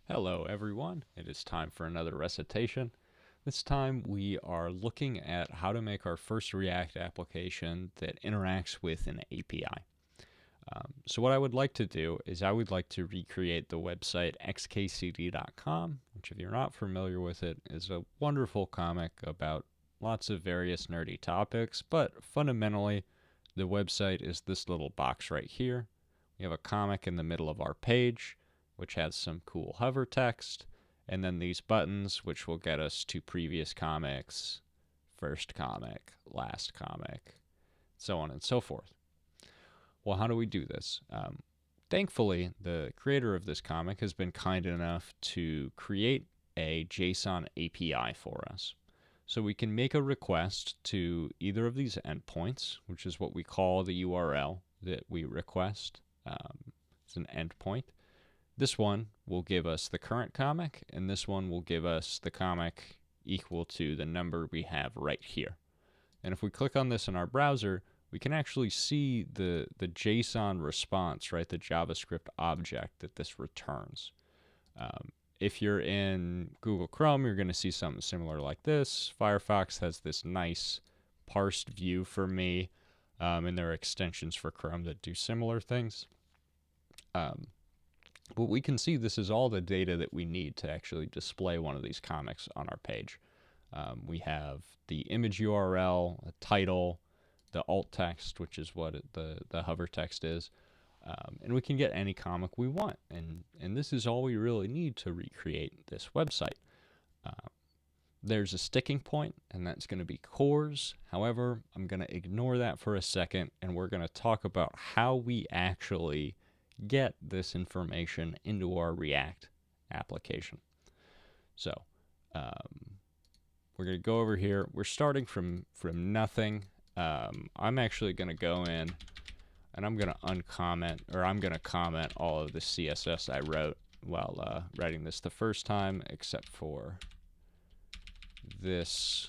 Hello everyone, it is time for another recitation. This time we are looking at how to make our first React application that interacts with an API. So what I would like to do is I would like to recreate the website XKCD.com, which if you're not familiar with it is a wonderful comic about lots of various nerdy topics, but fundamentally the website is this little box right here. We have a comic in the middle of our page, which has some cool hover text, and then these buttons, which will get us to previous comics, first comic, last comic, so on and so forth. Well, how do we do this? Thankfully, the creator of this comic has been kind enough to create a JSON API for us. So we can make a request to either of these endpoints, which is what we call the URL that we request. It's an endpoint. This one will give us the current comic, and this one will give us the comic equal to the number we have right here. And if we click on this in our browser, we can actually see the JSON response, right? The JavaScript object that this returns. If you're in Google Chrome, you're going to see something similar like this. Firefox has this nice parsed view for me, and there are extensions for Chrome that do similar things. But we can see this is all the data that we need to actually display one of these comics on our page. We have the image URL, a title, the alt text, which is what the hover text is, and we can get any comic we want. And this is all we really need to recreate this website. There's a sticking point, and that's going to be cores. However, I'm going to ignore that for a second, and we're going to talk about how we actually get this information into our React application. So we're going to go over here. We're starting from nothing. I'm actually going to go in and I'm going to uncomment, or I'm going to comment all of the CSS I wrote while writing this the first time, except for this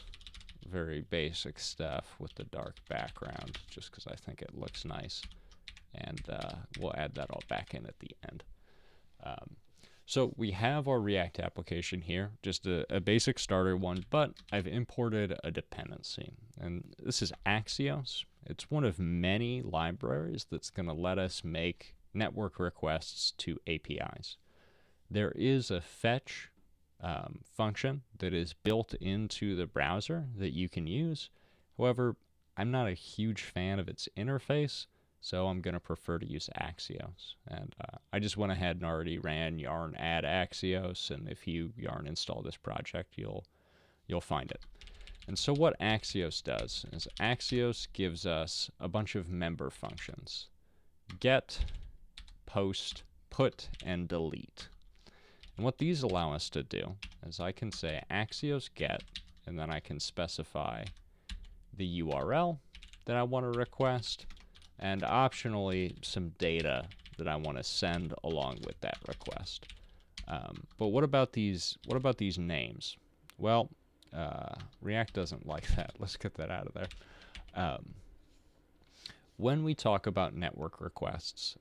very basic stuff with the dark background, just because I think it looks nice. And we'll add that all back in at the end. So we have our React application here, just a basic starter one, but I've imported a dependency. And this is Axios. It's one of many libraries that's going to let us make network requests to APIs. There is a fetch function that is built into the browser that you can use. However, I'm not a huge fan of its interface, so I'm going to prefer to use Axios. And I just went ahead and already ran yarn add Axios, and if you yarn install this project, you'll find it. And so what Axios does is Axios gives us a bunch of member functions: get, post, put, and delete. And what these allow us to do is I can say Axios get, and then I can specify the URL that I want to request, and optionally some data that I want to send along with that request. But what about these names? Well, React doesn't like that. Let's get that out of there. When we talk about network requests,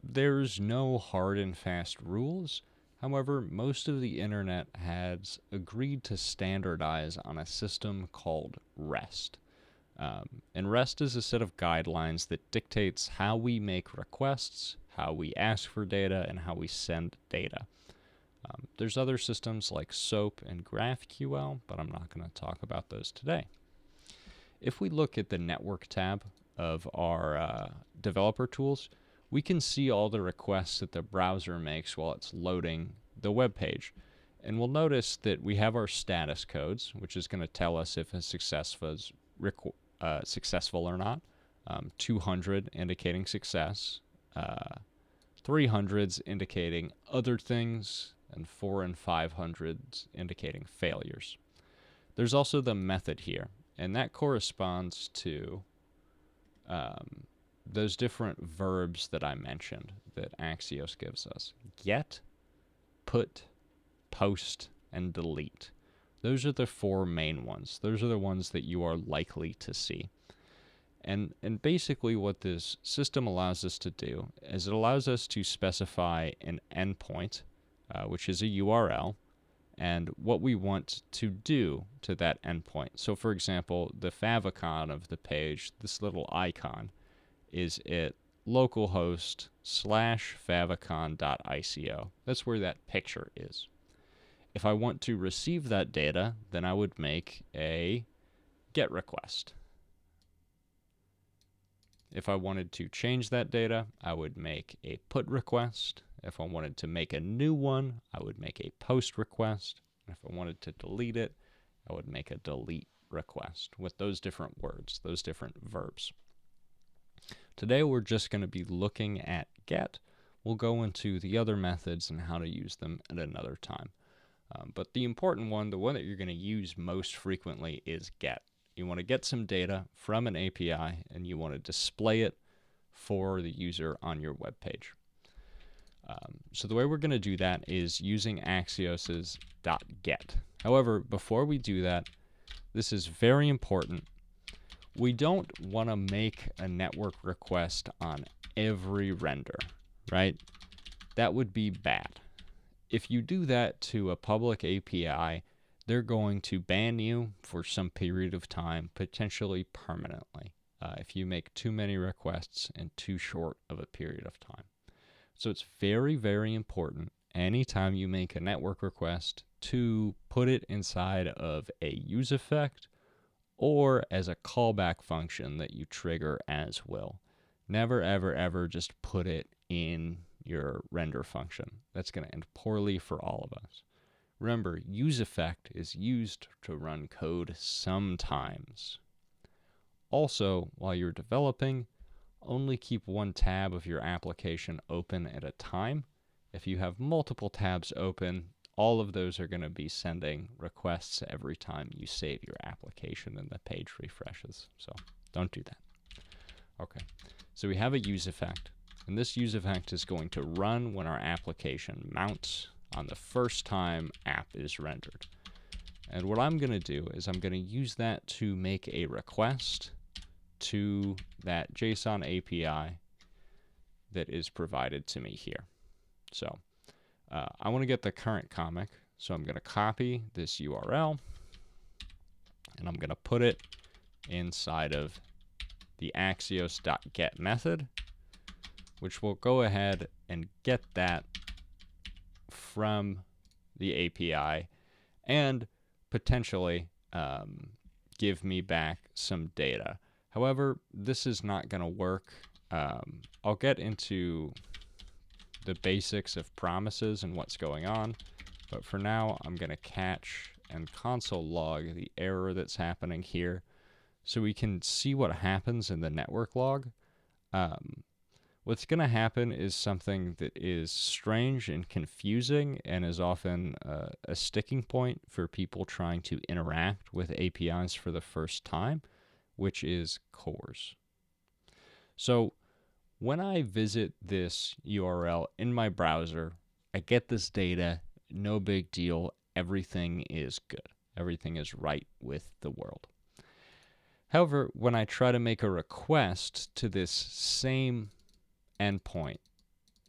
there's no hard and fast rules. However, most of the internet has agreed to standardize on a system called REST. And REST is a set of guidelines that dictates how we make requests, how we ask for data, and how we send data. There's other systems like SOAP and GraphQL, but I'm not going to talk about those today. If we look at the network tab of our developer tools, we can see all the requests that the browser makes while it's loading the web page. And we'll notice that we have our status codes, which is going to tell us if a success was successful or not. 200 indicating success, 300s indicating other things, and 4 and 500s indicating failures. There's also the method here, and that corresponds to those different verbs that I mentioned that Axios gives us: get, put, post, and delete. Those are the 4 main ones. Those are the ones that you are likely to see. And basically what this system allows us to do is it allows us to specify an endpoint which is a URL, and what we want to do to that endpoint. So for example, the favicon of the page, this little icon, is at localhost /favicon.ico. That's where that picture is. If I want to receive that data, then I would make a GET request. If I wanted to change that data, I would make a PUT request. If I wanted to make a new one, I would make a POST request. And if I wanted to delete it, I would make a DELETE request with those different words, those different verbs. Today we're just going to be looking at GET. We'll go into the other methods and how to use them at another time. But the important one, the one that you're going to use most frequently, is GET. You want to get some data from an API and you want to display it for the user on your web page. So the way we're going to do that is using axios' .get. However, before we do that, this is very important. We don't want to make a network request on every render, right? That would be bad. If you do that to a public API, they're going to ban you for some period of time, potentially permanently, if you make too many requests in too short of a period of time. So it's very, very important anytime you make a network request to put it inside of a useEffect or as a callback function that you trigger as will. Never, ever, ever just put it in your render function. That's going to end poorly for all of us. Remember, useEffect is used to run code sometimes. Also, while you're developing, only keep one tab of your application open at a time. If you have multiple tabs open, all of those are going to be sending requests every time you save your application and the page refreshes. So don't do that. Okay, so we have a useEffect, and this useEffect is going to run when our application mounts on the first time app is rendered. And what I'm going to do is I'm going to use that to make a request to that JSON API that is provided to me here. So I want to get the current comic, so I'm going to copy this URL and I'm going to put it inside of the axios.get method, which will go ahead and get that from the API and potentially give me back some data. However, this is not going to work. I'll get into the basics of promises and what's going on, but for now I'm going to catch and console log the error that's happening here so we can see what happens in the network log. What's going to happen is something that is strange and confusing and is often a sticking point for people trying to interact with APIs for the first time, which is CORS. So when I visit this URL in my browser, I get this data, no big deal, everything is good. Everything is right with the world. However, when I try to make a request to this same endpoint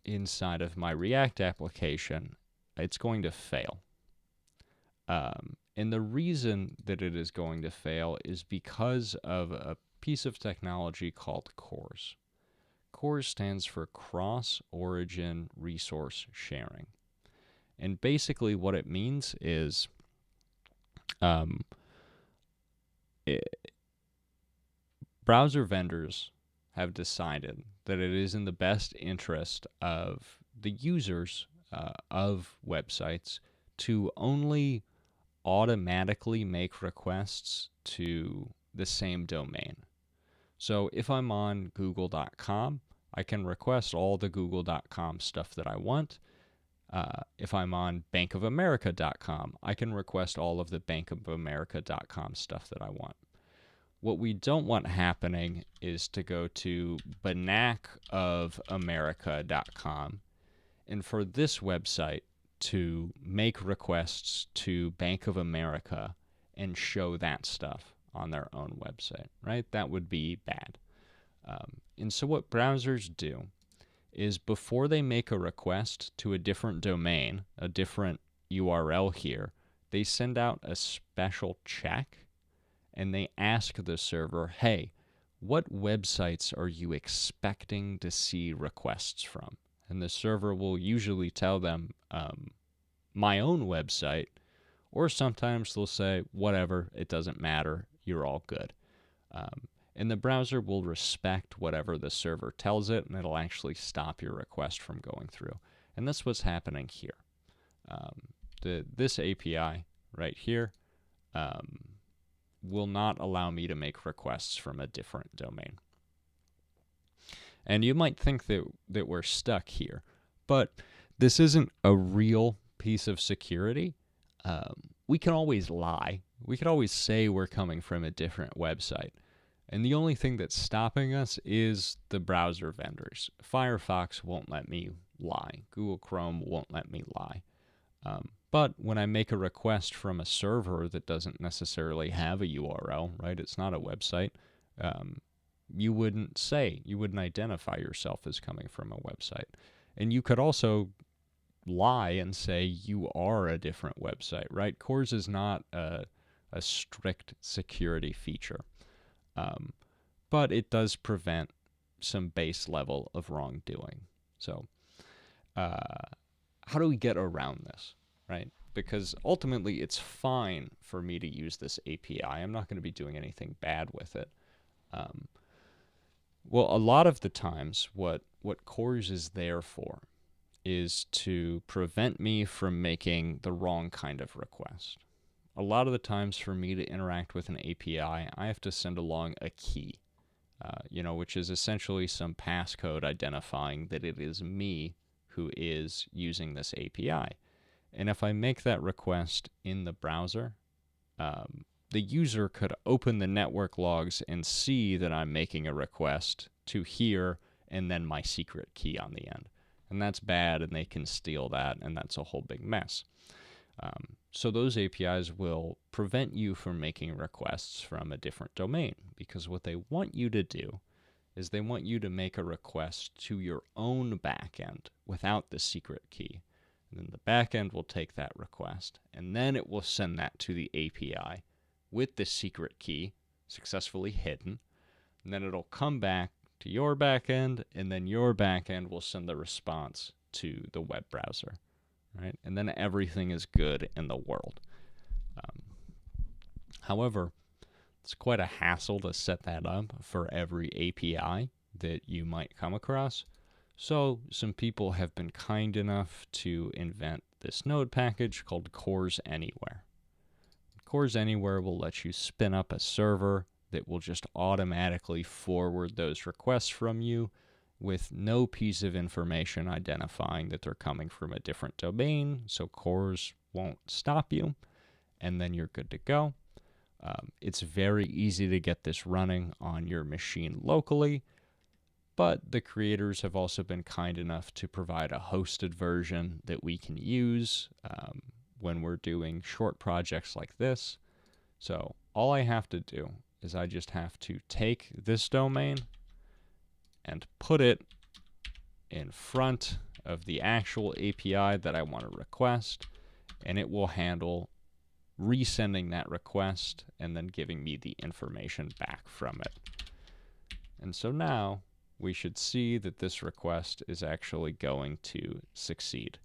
inside of my React application, it's going to fail. And the reason that it is going to fail is because of a piece of technology called CORS. CORS stands for Cross-Origin Resource Sharing. And basically what it means is browser vendors have decided that it is in the best interest of the users of websites to only automatically make requests to the same domain. So if I'm on google.com, I can request all the google.com stuff that I want. If I'm on bankofamerica.com, I can request all of the bankofamerica.com stuff that I want. What we don't want happening is to go to banacofamerica.com and for this website to make requests to Bank of America and show that stuff on their own website, right? That would be bad. And so what browsers do is before they make a request to a different domain, a different URL here, they send out a special check and they ask the server, hey, what websites are you expecting to see requests from? And the server will usually tell them, my own website, or sometimes they'll say, whatever, it doesn't matter, you're all good. And the browser will respect whatever the server tells it, and it'll actually stop your request from going through. And that's what's happening here. This API right here will not allow me to make requests from a different domain. And you might think that we're stuck here, but this isn't a real piece of security. We can always lie. We could always say we're coming from a different website. And the only thing that's stopping us is the browser vendors. Firefox won't let me lie. Google Chrome won't let me lie. But when I make a request from a server that doesn't necessarily have a URL, right? It's not a website. You wouldn't identify yourself as coming from a website. And you could also lie and say you are a different website, right? CORS is not a strict security feature. But it does prevent some base level of wrongdoing. So how do we get around this, right? Because ultimately it's fine for me to use this API. I'm not going to be doing anything bad with it. Well, a lot of the times what CORS is there for is to prevent me from making the wrong kind of request. A lot of the times for me to interact with an API, I have to send along a key, which is essentially some passcode identifying that it is me who is using this API. And if I make that request in the browser, the user could open the network logs and see that I'm making a request to here and then my secret key on the end. And that's bad, and they can steal that, and that's a whole big mess. So those APIs will prevent you from making requests from a different domain, because what they want you to do is they want you to make a request to your own backend without the secret key. And then the backend will take that request, and then it will send that to the API with the secret key successfully hidden. And then it'll come back to your backend, and then your backend will send the response to the web browser. Right? And then everything is good in the world. However, it's quite a hassle to set that up for every API that you might come across. So some people have been kind enough to invent this node package called CORS Anywhere. CORS Anywhere will let you spin up a server that will just automatically forward those requests from you with no piece of information identifying that they're coming from a different domain, so CORS won't stop you, and then you're good to go. It's very easy to get this running on your machine locally, but the creators have also been kind enough to provide a hosted version that we can use when we're doing short projects like this. So all I have to do is I just have to take this domain and put it in front of the actual API that I want to request, and it will handle resending that request and then giving me the information back from it. And so now we should see that this request is actually going to succeed.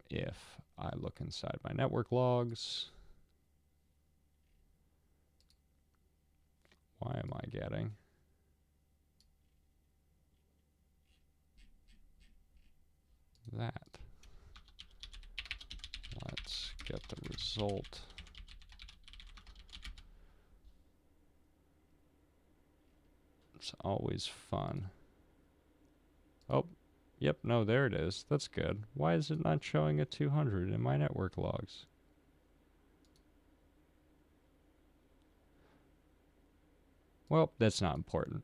If I look inside my network logs, why am I getting that? Let's get the result. It's always fun. Oh, yep, no, there it is. That's good. Why is it not showing a 200 in my network logs? Well, that's not important.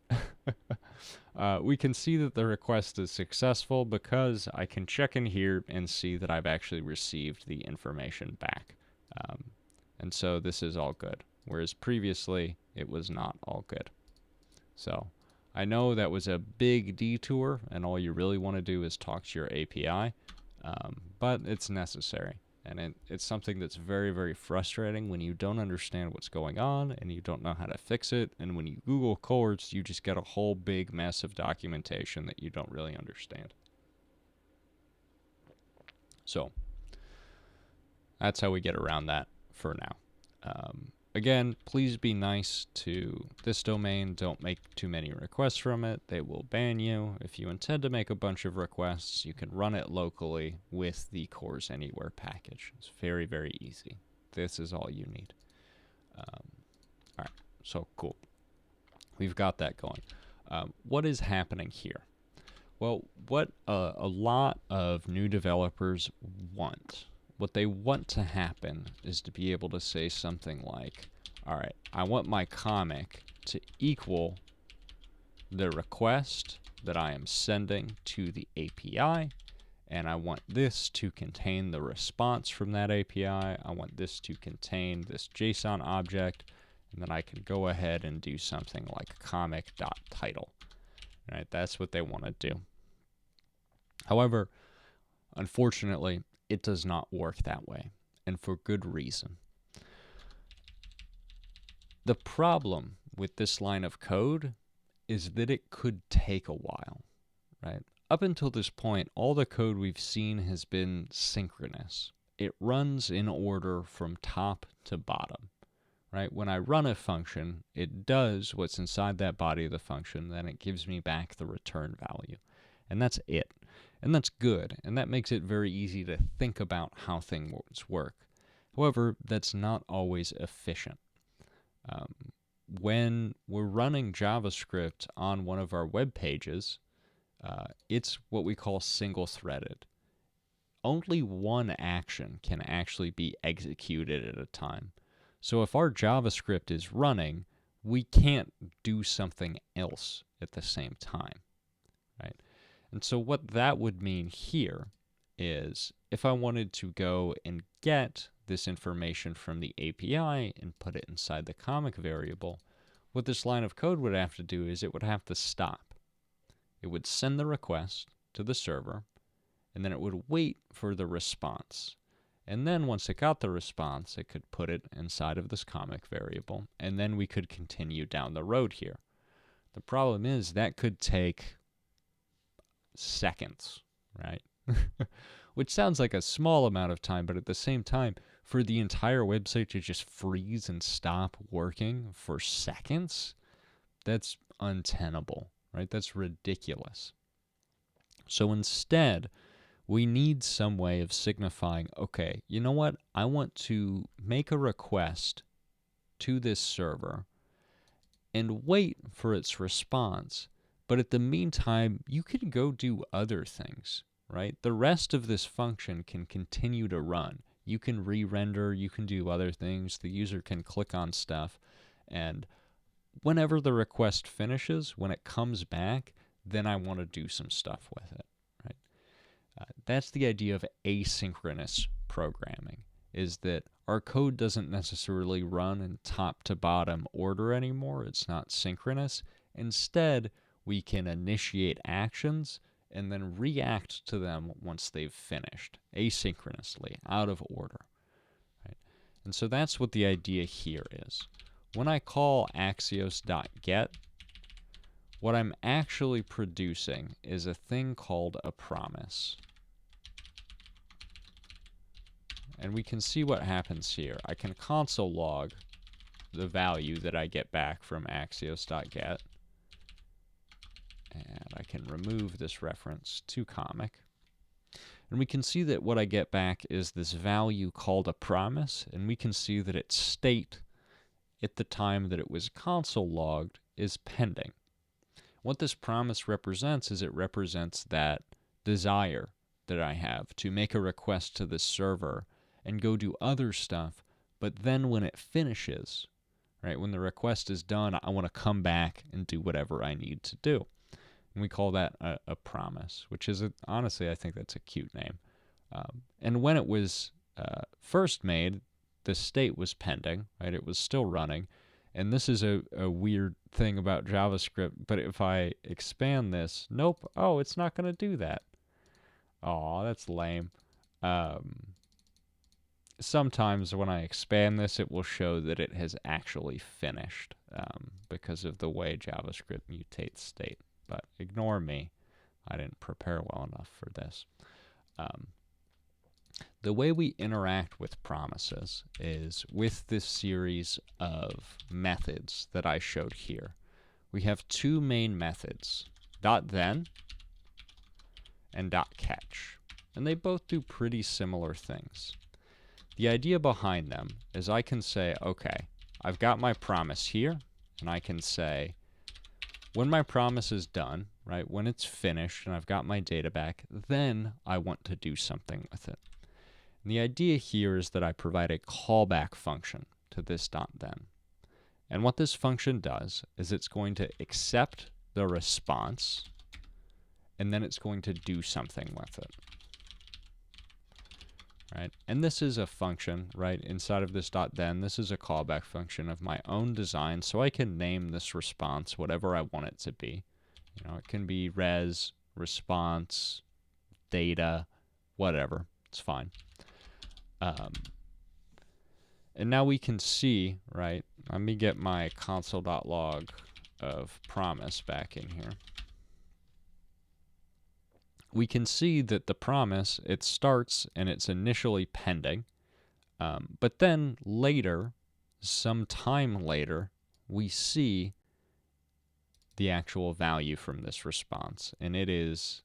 We can see that the request is successful because I can check in here and see that I've actually received the information back. And so this is all good, whereas previously it was not all good. So I know that was a big detour, and all you really want to do is talk to your API, but it's necessary. And it's something that's very, very frustrating when you don't understand what's going on and you don't know how to fix it. And when you Google chords, you just get a whole big mess of documentation that you don't really understand. So that's how we get around that for now. Again, please be nice to this domain. Don't make too many requests from it. They will ban you. If you intend to make a bunch of requests, you can run it locally with the Cores Anywhere package. It's very, very easy. This is all you need. All right, so cool. We've got that going. What is happening here? Well, what a lot of new developers want, what they want to happen is to be able to say something like, all right, I want my comic to equal the request that I am sending to the API, and I want this to contain the response from that API. I want this to contain this JSON object, and then I can go ahead and do something like comic.title. Right? That's what they want to do. However, unfortunately, it does not work that way, and for good reason. The problem with this line of code is that it could take a while, right? Up until this point, all the code we've seen has been synchronous. It runs in order from top to bottom, right? When I run a function, it does what's inside that body of the function, then it gives me back the return value, and that's it. And that's good, and that makes it very easy to think about how things work. However, that's not always efficient. When we're running JavaScript on one of our web pages, it's what we call single-threaded. Only one action can actually be executed at a time. So if our JavaScript is running, we can't do something else at the same time, right? And so what that would mean here is if I wanted to go and get this information from the API and put it inside the comic variable, what this line of code would have to do is it would have to stop. It would send the request to the server, and then it would wait for the response. And then once it got the response, it could put it inside of this comic variable, and then we could continue down the road here. The problem is that could take seconds, right? Which sounds like a small amount of time, but at the same time, for the entire website to just freeze and stop working for seconds, that's untenable, right? That's ridiculous. So instead, we need some way of signifying, okay, you know what? I want to make a request to this server and wait for its response. But at the meantime, you can go do other things, right? The rest of this function can continue to run. You can re-render, you can do other things, the user can click on stuff, and whenever the request finishes, when it comes back, then I want to do some stuff with it, right? That's the idea of asynchronous programming, is that our code doesn't necessarily run in top to bottom order anymore. It's not synchronous. Instead, we can initiate actions and then react to them once they've finished, asynchronously, out of order. Right? And so that's what the idea here is. When I call axios.get, what I'm actually producing is a thing called a promise. And we can see what happens here. I can console log the value that I get back from axios.get. And I can remove this reference to comic. And we can see that what I get back is this value called a promise, and we can see that its state at the time that it was console logged is pending. What this promise represents is it represents that desire that I have to make a request to this server and go do other stuff, but then when it finishes, right, when the request is done, I want to come back and do whatever I need to do. And we call that a promise, which is, honestly, I think that's a cute name. And when it was first made, the state was pending, right? It was still running. And this is a weird thing about JavaScript, but if I expand this, nope, oh, it's not going to do that. Aw, that's lame. Sometimes when I expand this, it will show that it has actually finished because of the way JavaScript mutates state. But ignore me. I didn't prepare well enough for this. The way we interact with promises is with this series of methods that I showed here. We have two main methods, .then and .catch, and they both do pretty similar things. The idea behind them is I can say, okay, I've got my promise here, and I can say, when my promise is done, right, when it's finished and I've got my data back, then I want to do something with it. And the idea here is that I provide a callback function to this .then. And what this function does is it's going to accept the response, and then it's going to do something with it. Right? And this is a function, right, inside of this .then. This is a callback function of my own design, so I can name this response whatever I want it to be. You know, it can be res, response, data, whatever. It's fine. And now we can see, right, let me get my console.log of promise back in here. We can see that the promise, it starts and it's initially pending, but then later, some time later, we see the actual value from this response, and it is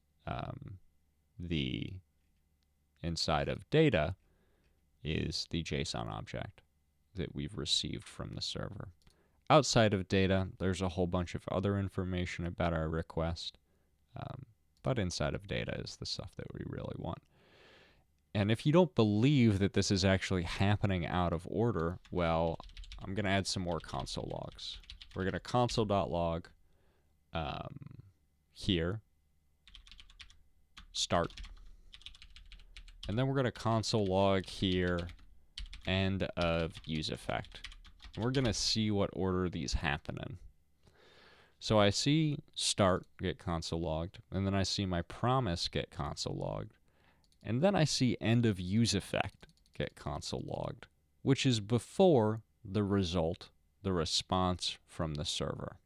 the inside of data is the JSON object that we've received from the server. Outside of data, there's a whole bunch of other information about our request, but inside of data is the stuff that we really want. And if you don't believe that this is actually happening out of order, well, I'm going to add some more console logs. We're going to console.log here, start. And then we're going to console log here, end of useEffect. And we're going to see what order these happen in. So I see start get console logged, and then I see my promise get console logged, and then I see end of useEffect get console logged, which is before the result, the response from the server.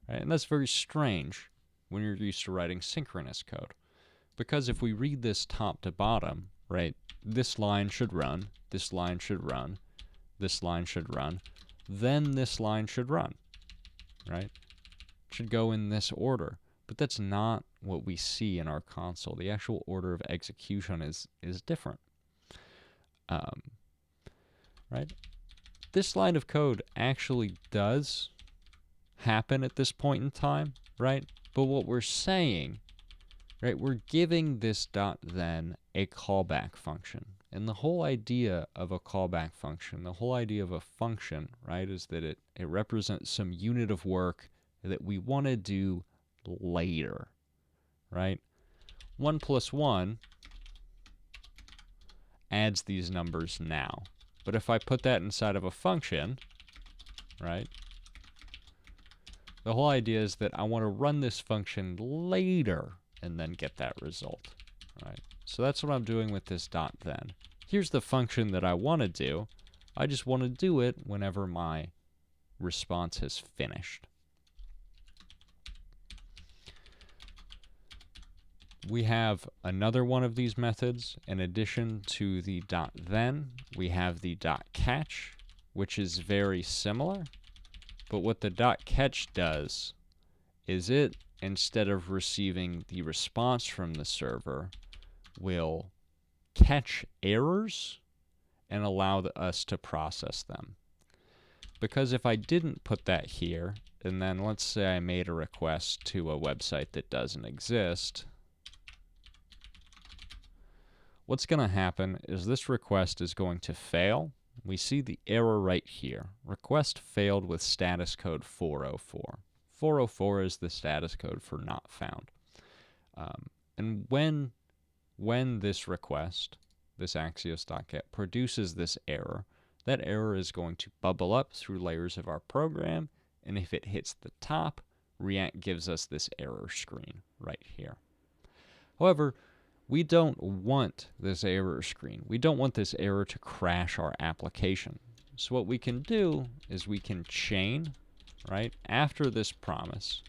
Right? And that's very strange when you're used to writing synchronous code. Because if we read this top to bottom, right, this line should run, this line should run, this line should run, then this line should run, right? It should go in this order. But that's not what we see in our console. The actual order of execution is different. Right? This line of code actually does happen at this point in time, right? But what we're saying, right, we're giving this .then a callback function. And the whole idea of a callback function, the whole idea of a function, right, is that it represents some unit of work that we want to do later, right? 1 + 1 adds these numbers now. But if I put that inside of a function, right, the whole idea is that I want to run this function later and then get that result, right? So that's what I'm doing with this .then. Here's the function that I want to do. I just want to do it whenever my response has finished. We have another one of these methods. In addition to the .then, we have the .catch, which is very similar. But what the .catch does is it, instead of receiving the response from the server, will catch errors and allow us to process them. Because if I didn't put that here, and then let's say I made a request to a website that doesn't exist, what's going to happen is this request is going to fail. We see the error right here. Request failed with status code 404. 404 is the status code for not found. And when this request, this axios.get, produces this error, that error is going to bubble up through layers of our program, and if it hits the top, React gives us this error screen right here. However, we don't want this error screen. We don't want this error to crash our application. So what we can do is we can chain, right, after this promise,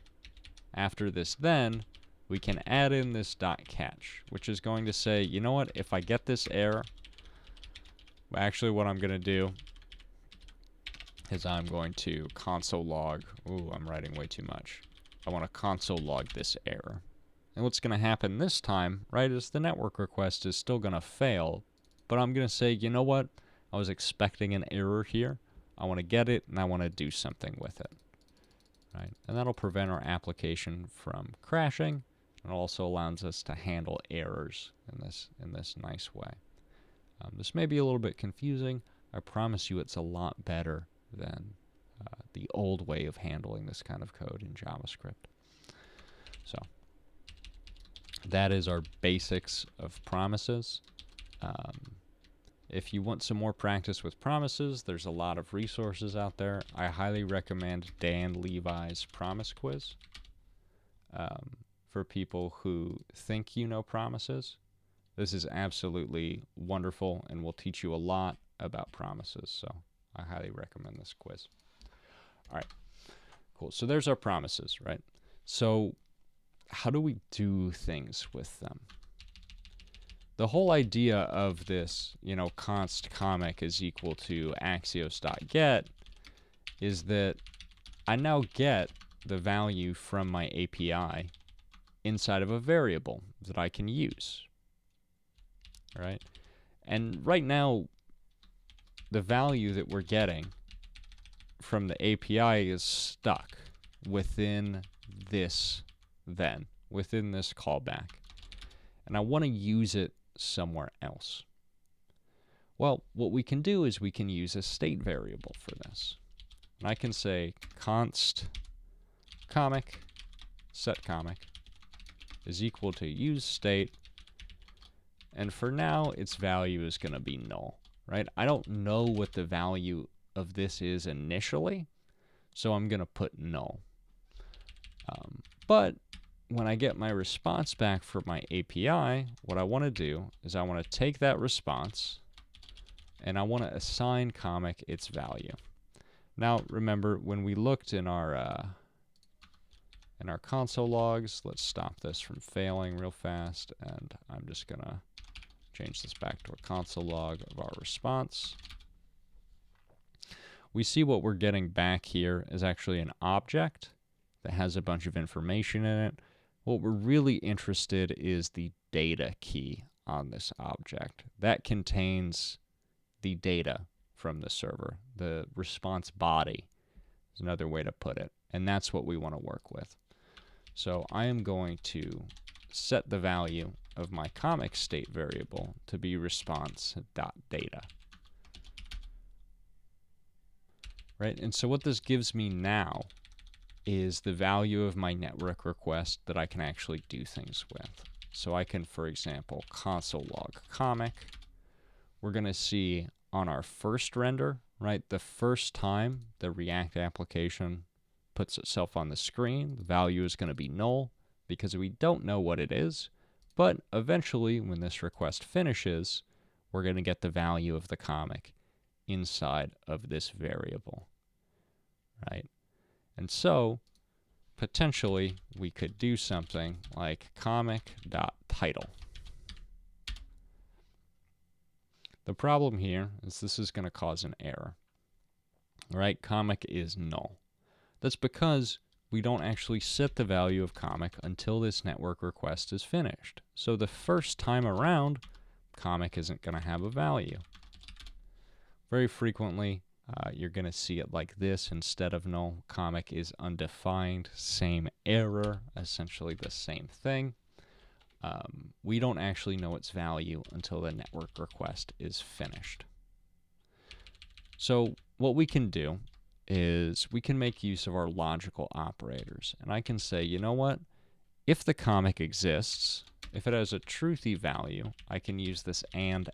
after this then, we can add in this .catch, which is going to say, you know what, if I get this error, actually what I'm going to do is I'm going to console log, ooh, I'm writing way too much. I want to console log this error. And what's going to happen this time, right, is the network request is still going to fail, but I'm going to say, you know what, I was expecting an error here. I want to get it, and I want to do something with it, right? And that'll prevent our application from crashing. It also allows us to handle errors in this nice way. This may be a little bit confusing. I promise you it's a lot better than the old way of handling this kind of code in JavaScript. So that is our basics of promises. If you want some more practice with promises, there's a lot of resources out there. I highly recommend Dan Levi's Promise Quiz for people who think you know promises. This is absolutely wonderful and will teach you a lot about promises, so I highly recommend this quiz. All right, cool. So there's our promises, right? So how do we do things with them? The whole idea of this, you know, const comic is equal to axios.get is that I now get the value from my API inside of a variable that I can use, right? And right now, the value that we're getting from the API is stuck within this then, within this callback. And I want to use it somewhere else. Well, what we can do is we can use a state variable for this. And I can say const comic set comic is equal to useState, and for now its value is going to be null, right? I don't know what the value of this is initially, so I'm going to put null. But when I get my response back from my API, what I want to do is I want to take that response and I want to assign comic its value. Now remember, when we looked in our console logs, let's stop this from failing real fast, and I'm just gonna change this back to a console log of our response. We see what we're getting back here is actually an object that has a bunch of information in it. What we're really interested is the data key on this object. That contains the data from the server. The response body is another way to put it, and that's what we want to work with. So I am going to set the value of my comic state variable to be response.data. Right, and so what this gives me now is the value of my network request that I can actually do things with. So I can, for example, console log comic. We're going to see on our first render, right, the first time the React application puts itself on the screen, the value is going to be null because we don't know what it is. But eventually, when this request finishes, we're going to get the value of the comic inside of this variable, right? And so, potentially, we could do something like comic.title. The problem here is this is going to cause an error, right? Comic is null. That's because we don't actually set the value of comic until this network request is finished. So the first time around, comic isn't going to have a value. Very frequently, you're going to see it like this instead of null. Comic is undefined, same error, essentially the same thing. We don't actually know its value until the network request is finished. So what we can do is we can make use of our logical operators. And I can say, you know what? If the comic exists, if it has a truthy value, I can use this and.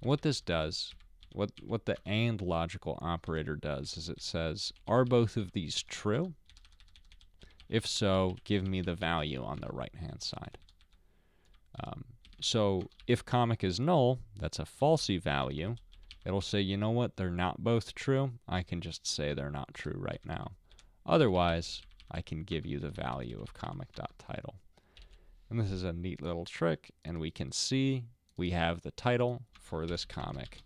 What this does what the AND logical operator does is it says, are both of these true? If so, give me the value on the right-hand side. So if comic is null, that's a falsy value. It'll say, you know what, they're not both true. I can just say they're not true right now. Otherwise, I can give you the value of comic.title. And this is a neat little trick, and we can see we have the title for this comic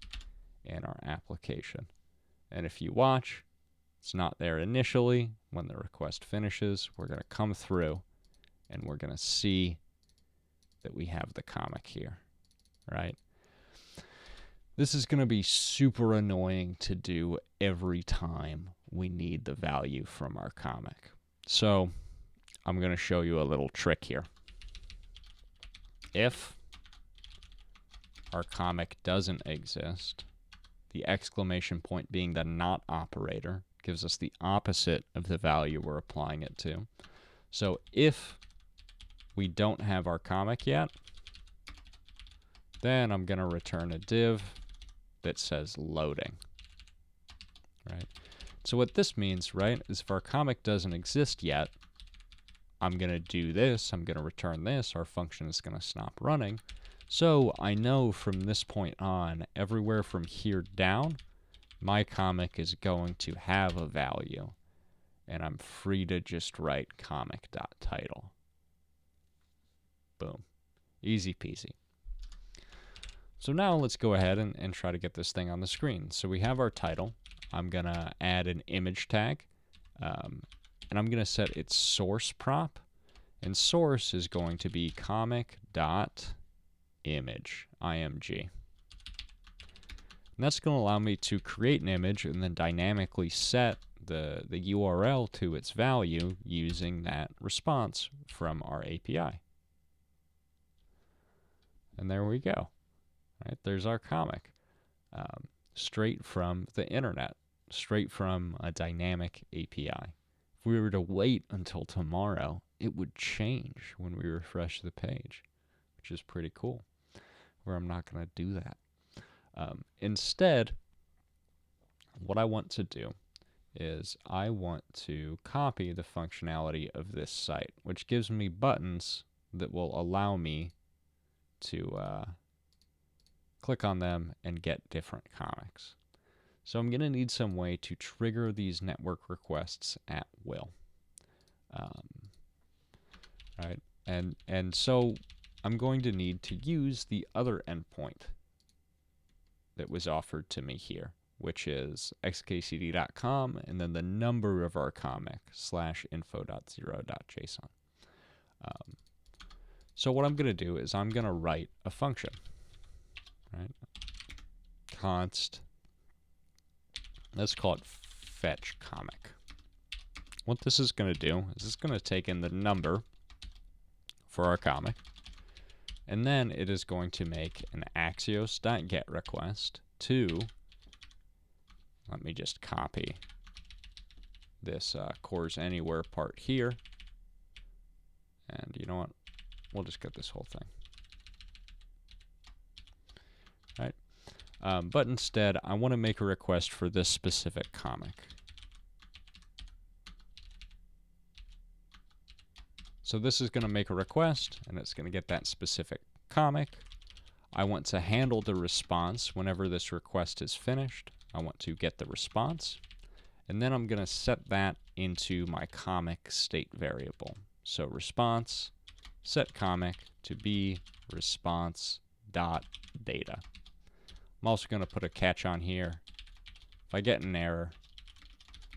in our application. And if you watch, it's not there initially. When the request finishes, we're going to come through, and we're going to see that we have the comic here, right? This is going to be super annoying to do every time we need the value from our comic. So I'm going to show you a little trick here. If our comic doesn't exist, the exclamation point being the not operator gives us the opposite of the value we're applying it to. So if we don't have our comic yet, then I'm going to return a div that says loading, right? So what this means, right, is if our comic doesn't exist yet, I'm going to do this, I'm going to return this, our function is going to stop running. So I know from this point on, everywhere from here down, my comic is going to have a value, and I'm free to just write comic.title. Boom. Easy peasy. So now let's go ahead and try to get this thing on the screen. So we have our title. I'm going to add an image tag, and I'm going to set its source prop. And source is going to be comic.image, img. And that's going to allow me to create an image and then dynamically set the URL to its value using that response from our API. And there we go. Right, there's our comic, straight from the internet, straight from a dynamic API. If we were to wait until tomorrow, it would change when we refresh the page, which is pretty cool, where I'm not going to do that. Instead, what I want to do is I want to copy the functionality of this site, which gives me buttons that will allow me to click on them and get different comics. So I'm going to need some way to trigger these network requests at will. Right? And so I'm going to need to use the other endpoint that was offered to me here, which is xkcd.com and then the number of our comic /info.0.json. So what I'm going to do is I'm going to write a function, right? Const, let's call it fetch comic. What this is going to do is it's going to take in the number for our comic, and then it is going to make an axios.get request to, let me just copy this cores anywhere part here, and you know what, we'll just get this whole thing. Right? But instead, I want to make a request for this specific comic. So this is going to make a request, and it's going to get that specific comic. I want to handle the response whenever this request is finished. I want to get the response, and then I'm going to set that into my comic state variable. So response, set comic to be response.data. I'm also going to put a catch on here. If I get an error,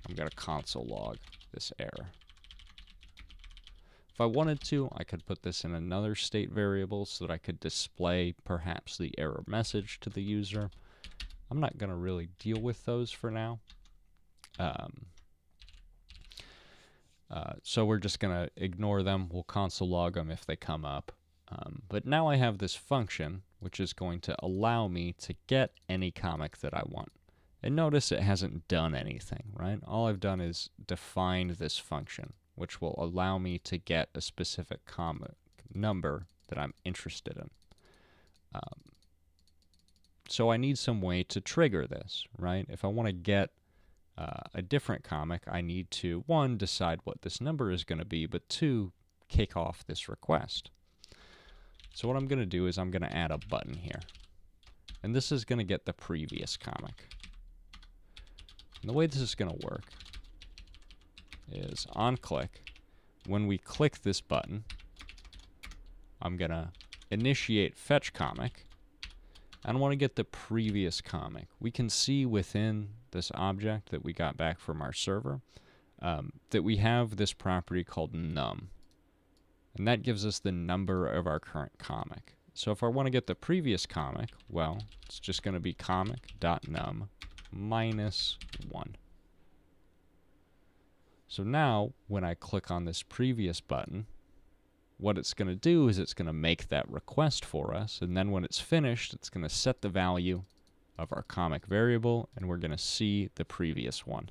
I'm going to console log this error. If I wanted to, I could put this in another state variable so that I could display perhaps the error message to the user. I'm not going to really deal with those for now. So we're just going to ignore them. We'll console log them if they come up. But now I have this function, which is going to allow me to get any comic that I want. And notice it hasn't done anything, right? All I've done is defined this function, which will allow me to get a specific comic number that I'm interested in. So I need some way to trigger this, right? If I want to get a different comic, I need to, 1, decide what this number is going to be, but 2, kick off this request. So what I'm going to do is I'm going to add a button here. And this is going to get the previous comic. And the way this is going to work is on click. When we click this button, I'm going to initiate fetch comic. I want to get the previous comic. We can see within this object that we got back from our server that we have this property called num. And that gives us the number of our current comic. So if I want to get the previous comic, well, it's just going to be comic.num minus 1. So now, when I click on this previous button, what it's going to do is it's going to make that request for us, and then when it's finished, it's going to set the value of our comic variable, and we're going to see the previous one.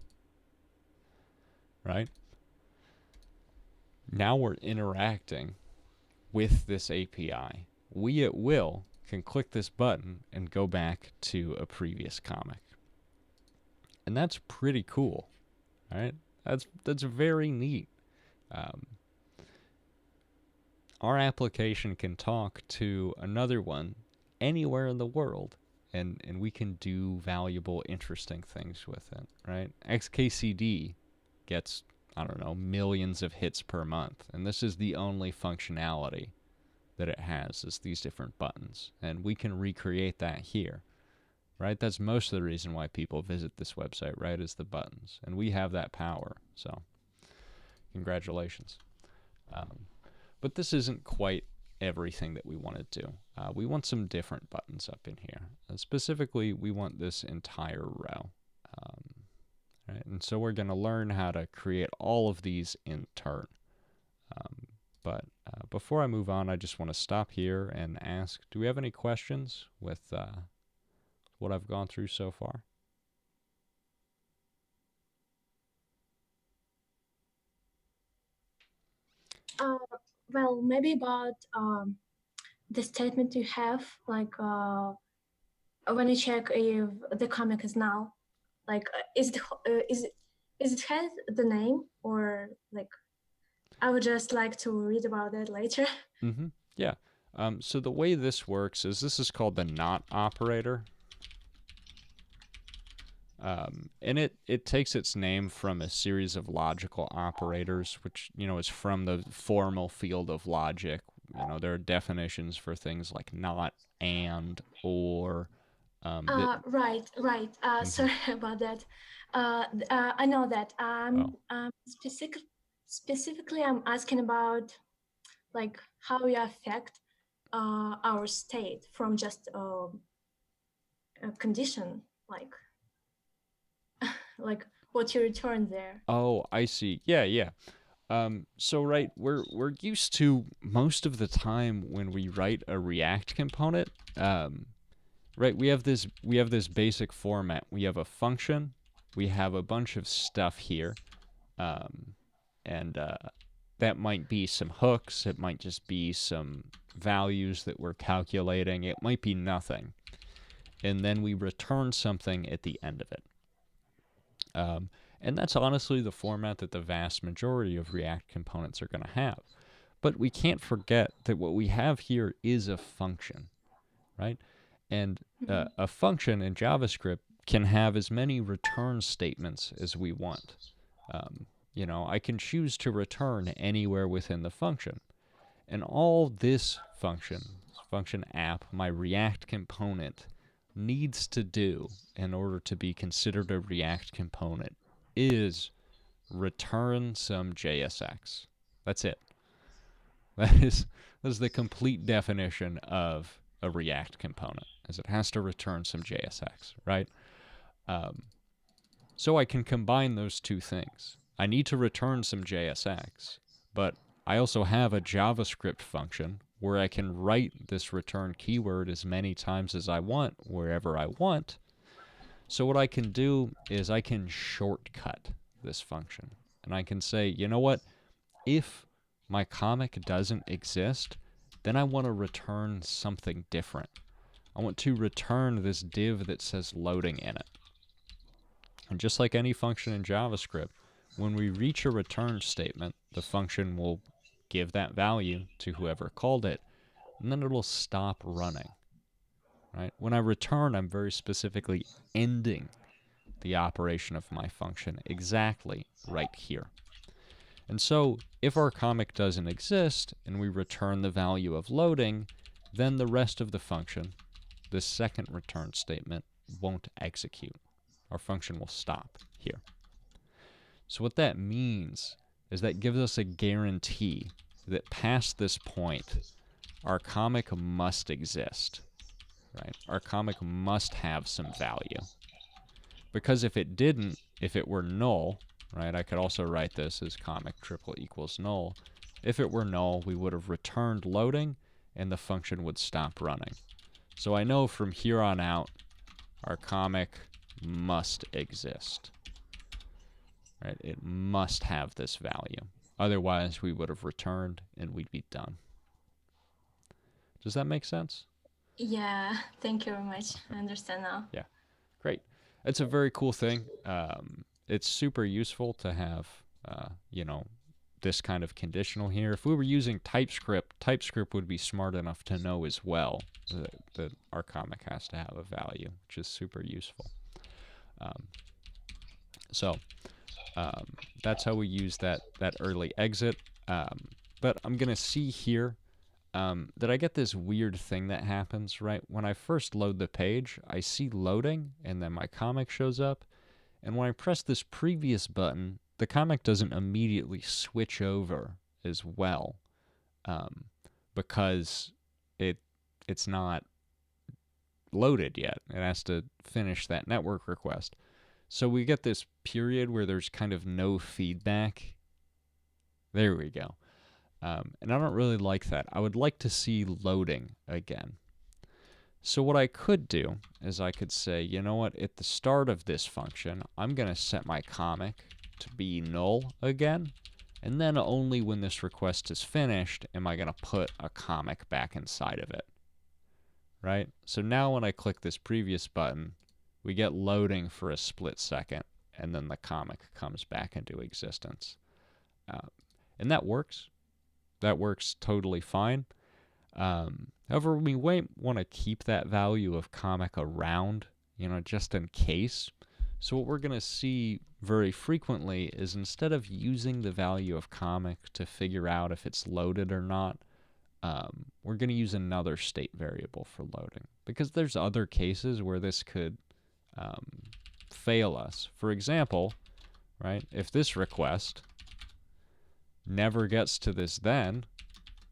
Right? Now we're interacting with this API. We at will can click this button and go back to a previous comic. And that's pretty cool, right? That's very neat. Our application can talk to another one anywhere in the world, and we can do valuable, interesting things with it, right? XKCD gets, I don't know, millions of hits per month, and this is the only functionality that it has, is these different buttons, and we can recreate that here, right? That's most of the reason why people visit this website, right, is the buttons, and we have that power, so congratulations. But this isn't quite everything that we want to do. We want some different buttons up in here. Specifically, we want this entire row. Right? And so we're going to learn how to create all of these in turn. But before I move on, I just want to stop here and ask, do we have any questions with what I've gone through so far? Well, maybe about the statement you have, like when you check if the comic is null, like is it has the name, or like I would just like to read about it later. Mm-hmm. Yeah. So the way this works is this is called the not operator. And it takes its name from a series of logical operators, which, is from the formal field of logic. There are definitions for things like not, and, or. Right. Mm-hmm. Sorry about that. I know that. Specifically, I'm asking about like how you affect our state from just a condition, like like what you return there. Oh, I see. Yeah. So right, we're used to most of the time when we write a React component, right? We have this basic format. We have a function, we have a bunch of stuff here, and that might be some hooks. It might just be some values that we're calculating. It might be nothing, and then we return something at the end of it. And that's honestly the format that the vast majority of React components are going to have. But we can't forget that what we have here is a function, right? And a function in JavaScript can have as many return statements as we want. I can choose to return anywhere within the function. And all this function app, my React component, needs to do in order to be considered a React component is return some JSX. That's it. That is the complete definition of a React component, as it has to return some JSX, right? So I can combine those two things. I need to return some JSX, but I also have a JavaScript function where I can write this return keyword as many times as I want, wherever I want. So what I can do is I can shortcut this function. And I can say, you know what? If my comic doesn't exist, then I want to return something different. I want to return this div that says loading in it. And just like any function in JavaScript, when we reach a return statement, the function will give that value to whoever called it, and then it'll stop running. Right? When I return, I'm very specifically ending the operation of my function exactly right here. And so if our comic doesn't exist and we return the value of loading, then the rest of the function, this second return statement, won't execute. Our function will stop here. So what that means is that gives us a guarantee that past this point, our comic must exist. Right? Our comic must have some value. Because if it didn't, if it were null, right, I could also write this as comic triple equals null. If it were null, we would have returned loading and the function would stop running. So I know from here on out, our comic must exist. Right? It must have this value. Otherwise, we would have returned and we'd be done. Does that make sense? Yeah, thank you very much. I understand now. Yeah, great. It's a very cool thing. It's super useful to have, you know, this kind of conditional here. If we were using TypeScript, TypeScript would be smart enough to know as well that our comic has to have a value, which is super useful. So that's how we use that early exit. But I'm going to see here that I get this weird thing that happens, right? When I first load the page, I see loading, and then my comic shows up. And when I press this previous button, the comic doesn't immediately switch over as well, because it's not loaded yet. It has to finish that network request. So we get this period where there's kind of no feedback. There we go. And I don't really like that. I would like to see loading again. So what I could do is I could say, you know what, at the start of this function, I'm going to set my comic to be null again, and then only when this request is finished am I going to put a comic back inside of it. Right? So now when I click this previous button, we get loading for a split second, and then the comic comes back into existence. And that works. That works totally fine. However, we might want to keep that value of comic around, you know, just in case. So what we're going to see very frequently is instead of using the value of comic to figure out if it's loaded or not, we're going to use another state variable for loading. Because there's other cases where this could fail us. For example, right, if this request never gets to this then,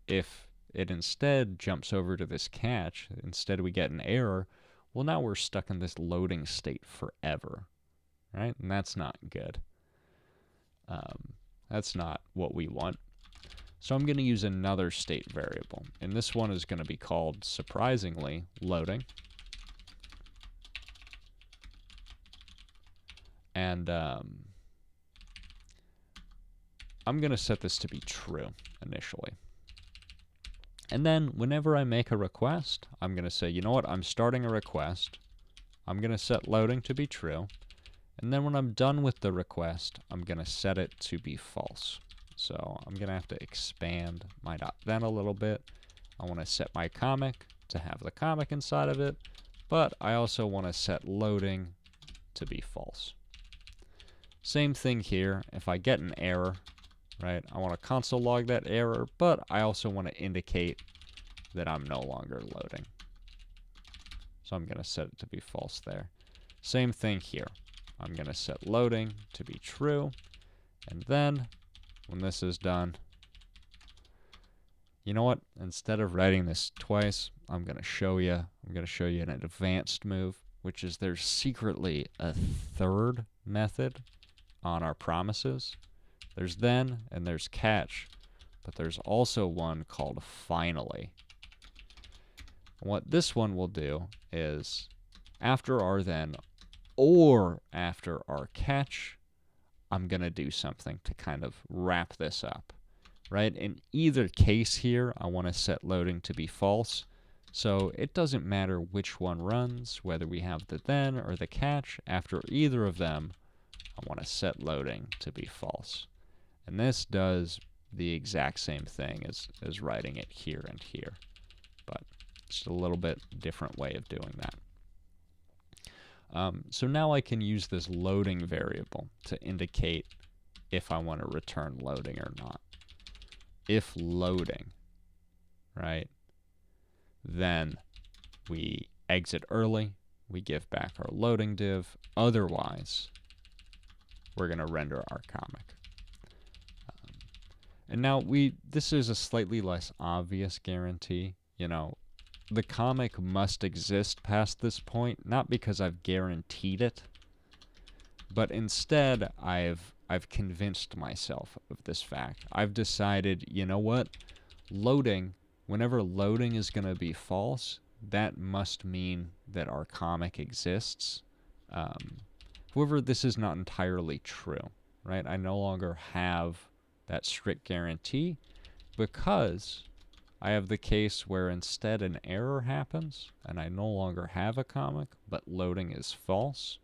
if it instead jumps over to this catch, instead we get an error, well, now we're stuck in this loading state forever, right? And that's not good. That's not what we want. So I'm going to use another state variable, and this one is going to be called, surprisingly, loading. And I'm going to set this to be true initially. And then whenever I make a request, I'm going to say, you know what, I'm starting a request. I'm going to set loading to be true. And then when I'm done with the request, I'm going to set it to be false. So I'm going to have to expand my .then a little bit. I want to set my comic to have the comic inside of it, but I also want to set loading to be false. Same thing here. If I get an error, right, I want to console log that error, but I also want to indicate that I'm no longer loading. So I'm going to set it to be false there. Same thing here. I'm going to set loading to be true, and then when this is done, you know what? Instead of writing this twice, I'm going to show you. I'm going to show you an advanced move, which is there's secretly a third method on our promises. There's then and there's catch, but there's also one called finally. And what this one will do is after our then or after our catch, I'm going to do something to kind of wrap this up, right? In either case here, I want to set loading to be false, So it doesn't matter which one runs, whether we have the then or the catch. After either of them, I want to set loading to be false. And this does the exact same thing as writing it here and here, but just a little bit different way of doing that. So now I can use this loading variable to indicate if I want to return loading or not. If loading, right, then we exit early, we give back our loading div. Otherwise, we're going to render our comic. And now this is a slightly less obvious guarantee. You know, the comic must exist past this point, not because I've guaranteed it, but instead I've convinced myself of this fact. I've decided, you know what? Loading, whenever loading is going to be false, that must mean that our comic exists. However, this is not entirely true, right? I no longer have that strict guarantee because I have the case where instead an error happens and I no longer have a comic, but loading is false.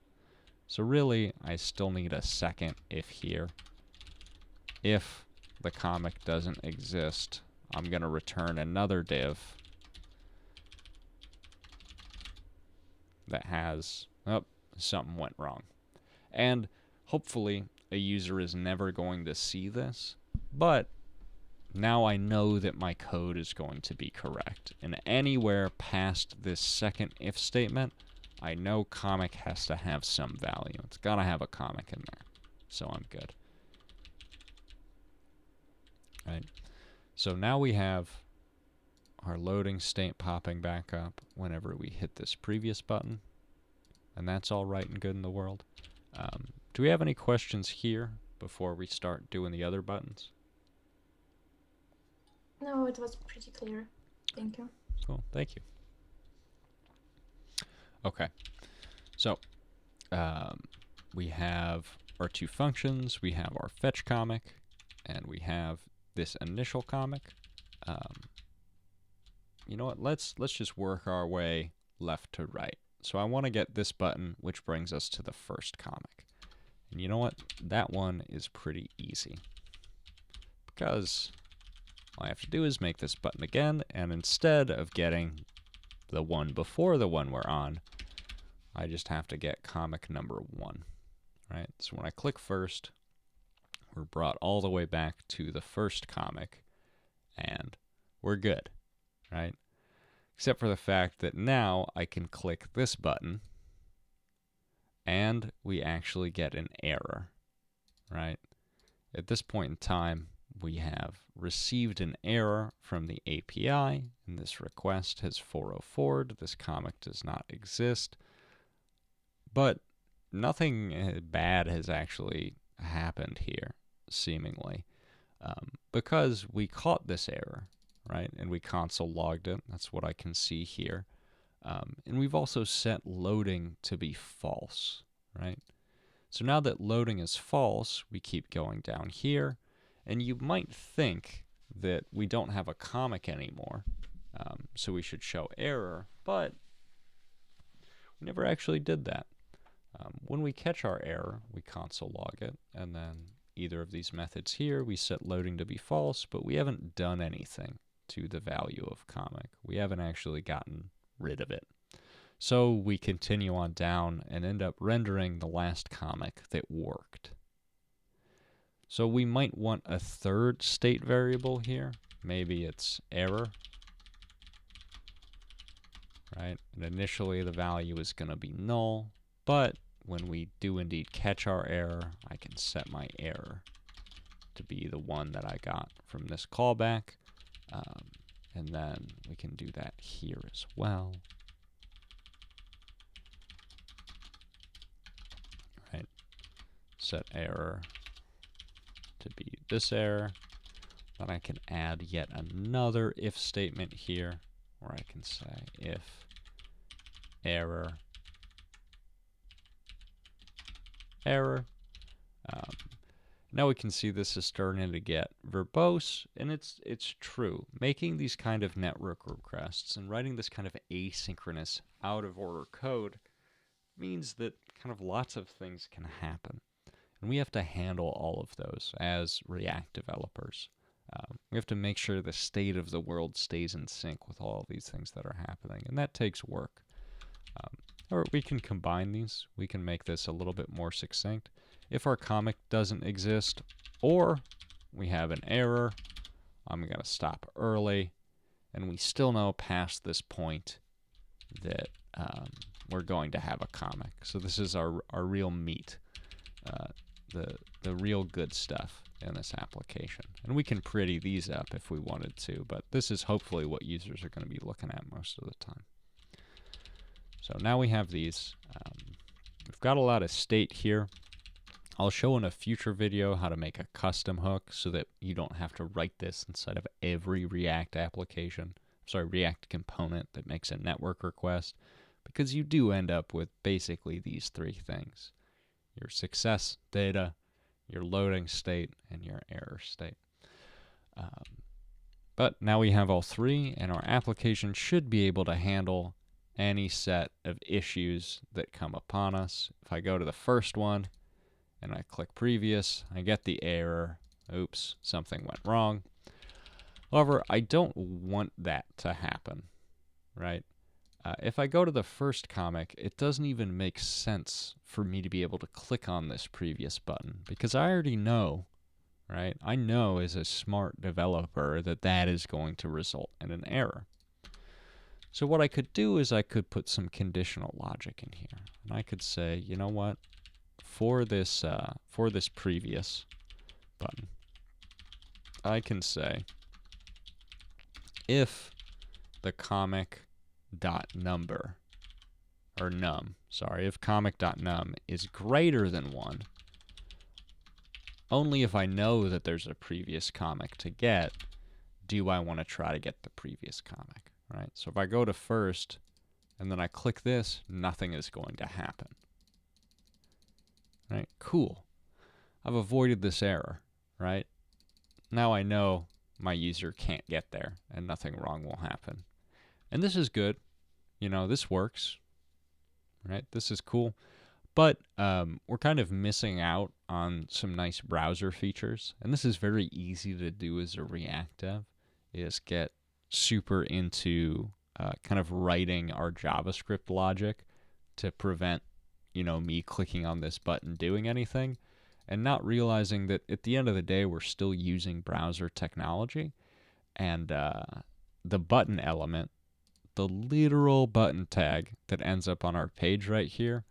So really, I still need a second if here. If the comic doesn't exist, I'm going to return another div that has, oh, something went wrong. And hopefully a user is never going to see this, but now I know that my code is going to be correct. And anywhere past this second if statement, I know comic has to have some value. It's got to have a comic in there. So I'm good. Right. So now we have our loading state popping back up whenever we hit this previous button. And that's all right and good in the world. Do we have any questions here before we start doing the other buttons? No, it was pretty clear. Thank you. Cool, thank you. Okay, so we have our two functions. We have our fetch comic, and we have this initial comic. You know what? Let's just work our way left to right. So I want to get this button, which brings us to the first comic. And you know what? That one is pretty easy, because all I have to do is make this button again, and instead of getting the one before the one we're on, I just have to get comic number 1, right? So when I click first, we're brought all the way back to the first comic, and we're good, right? Except for the fact that now I can click this button, and we actually get an error, right? At this point in time, we have received an error from the API, and this request has 404'd. This comic does not exist. But nothing bad has actually happened here, seemingly, because we caught this error, right? And we console logged it. That's what I can see here. And we've also set loading to be false, right? So now that loading is false, we keep going down here. And you might think that we don't have a comic anymore, so we should show error, but we never actually did that. When we catch our error, we console log it, and then either of these methods here, we set loading to be false, but we haven't done anything to the value of comic. We haven't actually gotten rid of it. So we continue on down and end up rendering the last comic that worked. So we might want a third state variable here. Maybe it's error, right? And initially the value is going to be null, but when we do indeed catch our error, I can set my error to be the one that I got from this callback. And then we can do that here as well. Right? Set error to be this error. Then I can add yet another if statement here, where I can say if error Now we can see this is starting to get verbose, and it's true. Making these kind of network requests and writing this kind of asynchronous, out-of-order code means that kind of lots of things can happen. And we have to handle all of those as React developers. We have to make sure the state of the world stays in sync with all of these things that are happening, and that takes work. Or we can combine these. We can make this a little bit more succinct. If our comic doesn't exist, or we have an error, I'm going to stop early, and we still know past this point that we're going to have a comic. So this is our real meat, the real good stuff in this application. And we can pretty these up if we wanted to, but this is hopefully what users are going to be looking at most of the time. So now we have these. We've got a lot of state here. I'll show in a future video how to make a custom hook so that you don't have to write this inside of every React application, React component that makes a network request, because you do end up with basically these three things: your success data, your loading state, and your error state. But now we have all three, and our application should be able to handle any set of issues that come upon us. If I go to the first one and I click previous, I get the error. Oops, something went wrong. However, I don't want that to happen, right? If I go to the first comic, it doesn't even make sense for me to be able to click on this previous button, because I already know, right? I know as a smart developer that that is going to result in an error. So what I could do is I could put some conditional logic in here, and I could say, you know what, for this previous button, I can say if the comic dot number, or num, sorry, if comic dot num is greater than 1, only if I know that there's a previous comic to get, do I want to try to get the previous comic, right? So if I go to first and then I click this, nothing is going to happen. Right? Cool. I've avoided this error, right? Now I know my user can't get there and nothing wrong will happen. And this is good. You know, this works, right? This is cool. But we're kind of missing out on some nice browser features. And this is very easy to do as a React dev, is get super into kind of writing our JavaScript logic to prevent, you know, me clicking on this button doing anything, and not realizing that at the end of the day, we're still using browser technology. And the button element, the literal button tag that ends up on our page right here,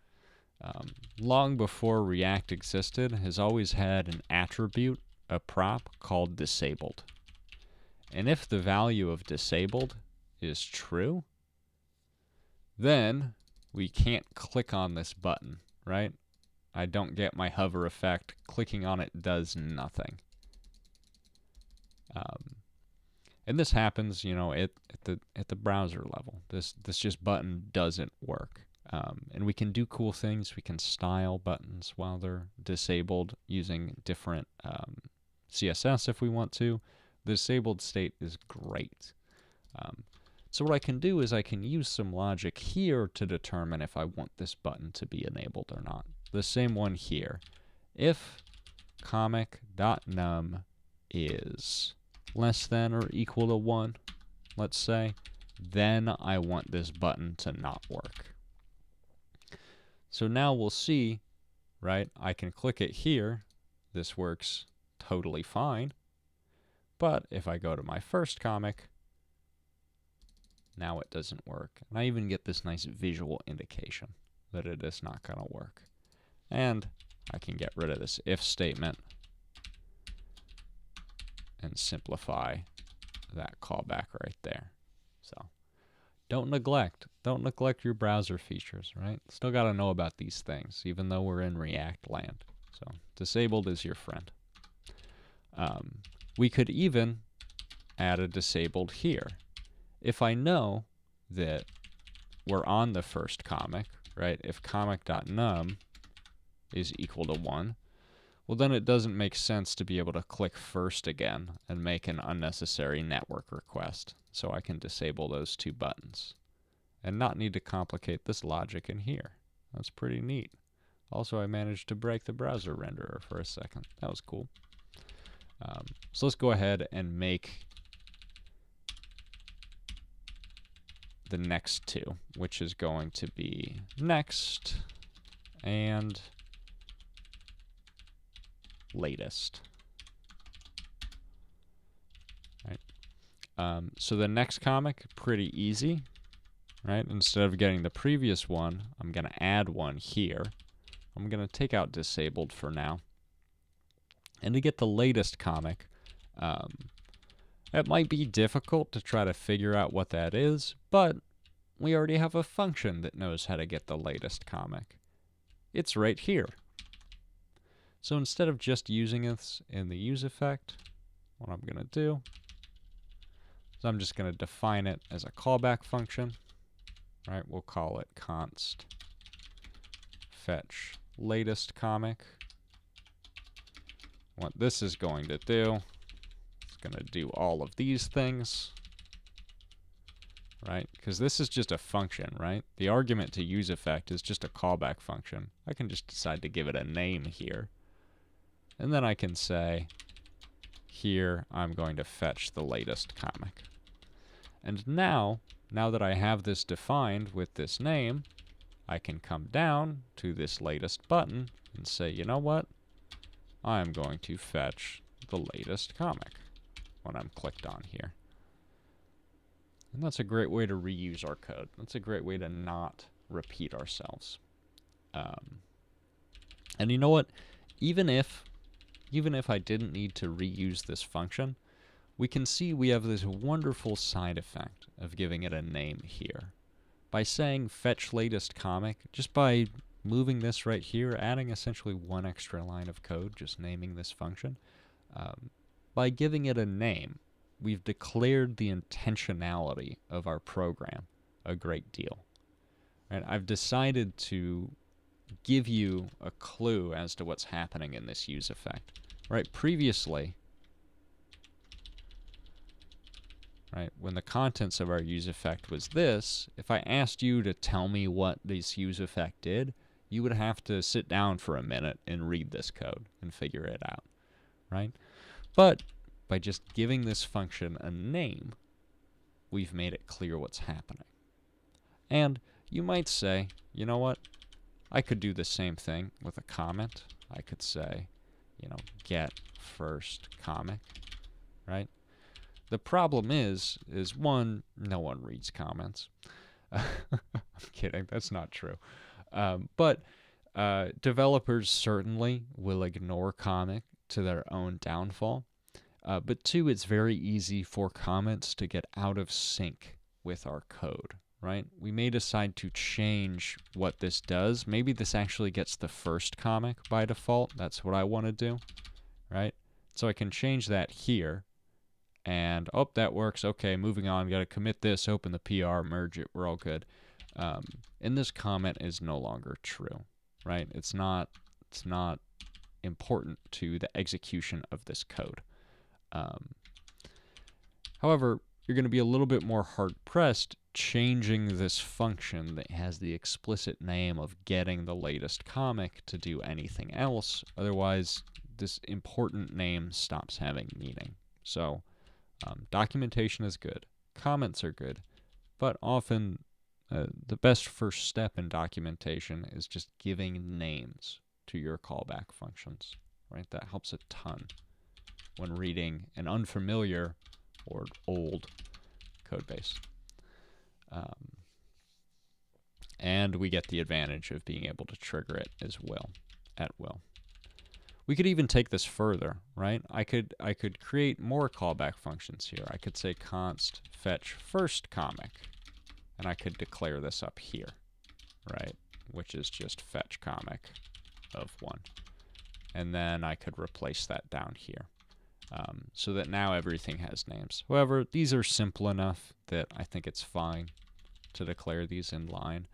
long before React existed, has always had an attribute, a prop called disabled. And if the value of disabled is true, then we can't click on this button, right? I don't get my hover effect. Clicking on it does nothing. And this happens, you know, at the browser level. This just button doesn't work. And we can do cool things. We can style buttons while they're disabled using different CSS if we want to. The disabled state is great. So what I can do is I can use some logic here to determine if I want this button to be enabled or not. The same one here. If comic.num is less than or equal to 1, let's say, then I want this button to not work. So now we'll see, right? I can click it here. This works totally fine. But if I go to my first comic, now it doesn't work. And I even get this nice visual indication that it is not going to work. And I can get rid of this if statement and simplify that callback right there. So don't neglect your browser features, right? Still got to know about these things, even though we're in React land. So disabled is your friend. We could even add a disabled here. If I know that we're on the first comic, right? If comic.num is equal to 1, well, then it doesn't make sense to be able to click first again and make an unnecessary network request. So I can disable those two buttons and not need to complicate this logic in here. That's pretty neat. Also, I managed to break the browser renderer for a second. That was cool. So let's go ahead and make the next two, which is going to be next and latest. Right. So the next comic, pretty easy, right? Instead of getting the previous one, I'm going to add one here. I'm going to take out disabled for now. And to get the latest comic, it might be difficult to try to figure out what that is, but we already have a function that knows how to get the latest comic. It's right here. So instead of just using this in the useEffect, what I'm going to do is I'm just going to define it as a callback function. Right? We'll call it const fetch latest comic. What this is going to do, it's going to do all of these things, right? Because this is just a function, right? The argument to useEffect is just a callback function. I can just decide to give it a name here. And then I can say, here I'm going to fetch the latest comic. And now that I have this defined with this name, I can come down to this latest button and say, you know what? I'm going to fetch the latest comic when I'm clicked on here. And that's a great way to reuse our code. That's a great way to not repeat ourselves. And you know what? Even if I didn't need to reuse this function, we can see we have this wonderful side effect of giving it a name here. By saying fetch latest comic, just by moving this right here, adding essentially one extra line of code, just naming this function, by giving it a name, we've declared the intentionality of our program a great deal. Right? I've decided to give you a clue as to what's happening in this useEffect. Right? Previously, right, when the contents of our useEffect was this, if I asked you to tell me what this useEffect did, you would have to sit down for a minute and read this code and figure it out, right? But by just giving this function a name, we've made it clear what's happening. And you might say, you know what? I could do the same thing with a comment. I could say, you know, get first comic, right? The problem is one, no one reads comments. I'm kidding, that's not true. But developers certainly will ignore comic to their own downfall. But two, it's very easy for comments to get out of sync with our code, right? We may decide to change what this does. Maybe this actually gets the first comic by default. That's what I want to do, right? So I can change that here. And, oh, that works. Okay, moving on. Got to commit this, open the PR, merge it. We're all good. And this comment is no longer true, right? It's not important to the execution of this code. However, you're going to be a little bit more hard-pressed changing this function that has the explicit name of getting the latest comic to do anything else. Otherwise, this important name stops having meaning. So, documentation is good. Comments are good. But often, the best first step in documentation is just giving names to your callback functions, right? That helps a ton when reading an unfamiliar or old code base. And we get the advantage of being able to trigger it as well, at will. We could even take this further, right? I could create more callback functions here. I could say const fetch first comic, and I could declare this up here, right? Which is just fetch comic of 1. And then I could replace that down here. So that now everything has names. However, these are simple enough that I think it's fine to declare these in line.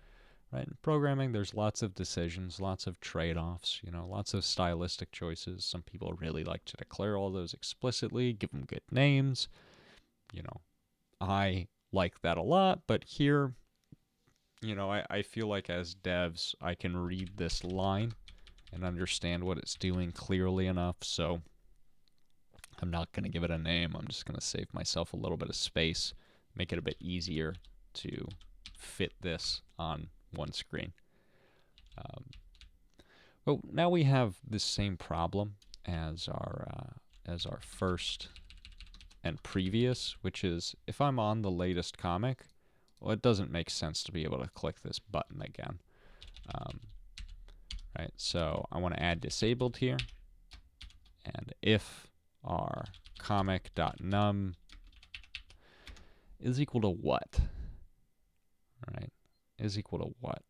right? In programming, there's lots of decisions, lots of trade-offs, you know, lots of stylistic choices. Some people really like to declare all those explicitly, give them good names. You know, I like that a lot, but here, you know, I feel like as devs, I can read this line and understand what it's doing clearly enough, so I'm not going to give it a name. I'm just going to save myself a little bit of space, make it a bit easier to fit this on one screen. But now we have this same problem as our first and previous, which is if I'm on the latest comic, well, it doesn't make sense to be able to click this button again. Right, so I want to add disabled here, and if our comic.num is equal to what? Right, is equal to what?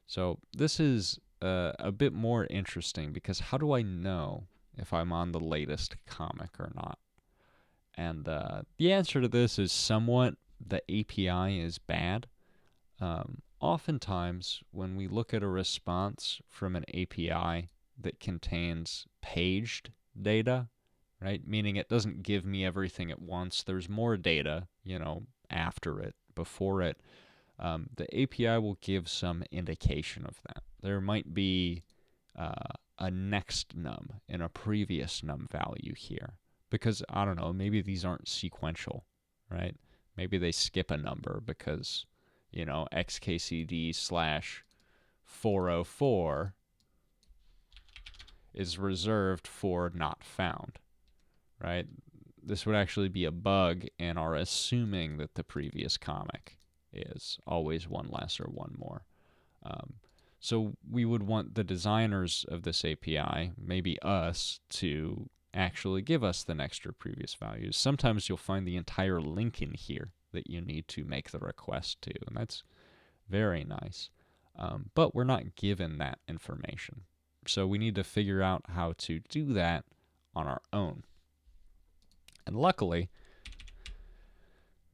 So this is a bit more interesting because how do I know if I'm on the latest comic or not? And the answer to this is somewhat the API is bad. Oftentimes, when we look at a response from an API that contains paged data, right, meaning it doesn't give me everything at once, there's more data, you know, after it, before it, the API will give some indication of that. There might be a next num in a previous num value here, because, I don't know, maybe these aren't sequential, right? Maybe they skip a number because, you know, XKCD /404 is reserved for not found, right? This would actually be a bug in our assuming that the previous comic is always one less or one more. So we would want the designers of this API, maybe us, to actually give us the next or previous values. Sometimes you'll find the entire link in here that you need to make the request to, and that's very nice. But we're not given that information. So we need to figure out how to do that on our own. And luckily,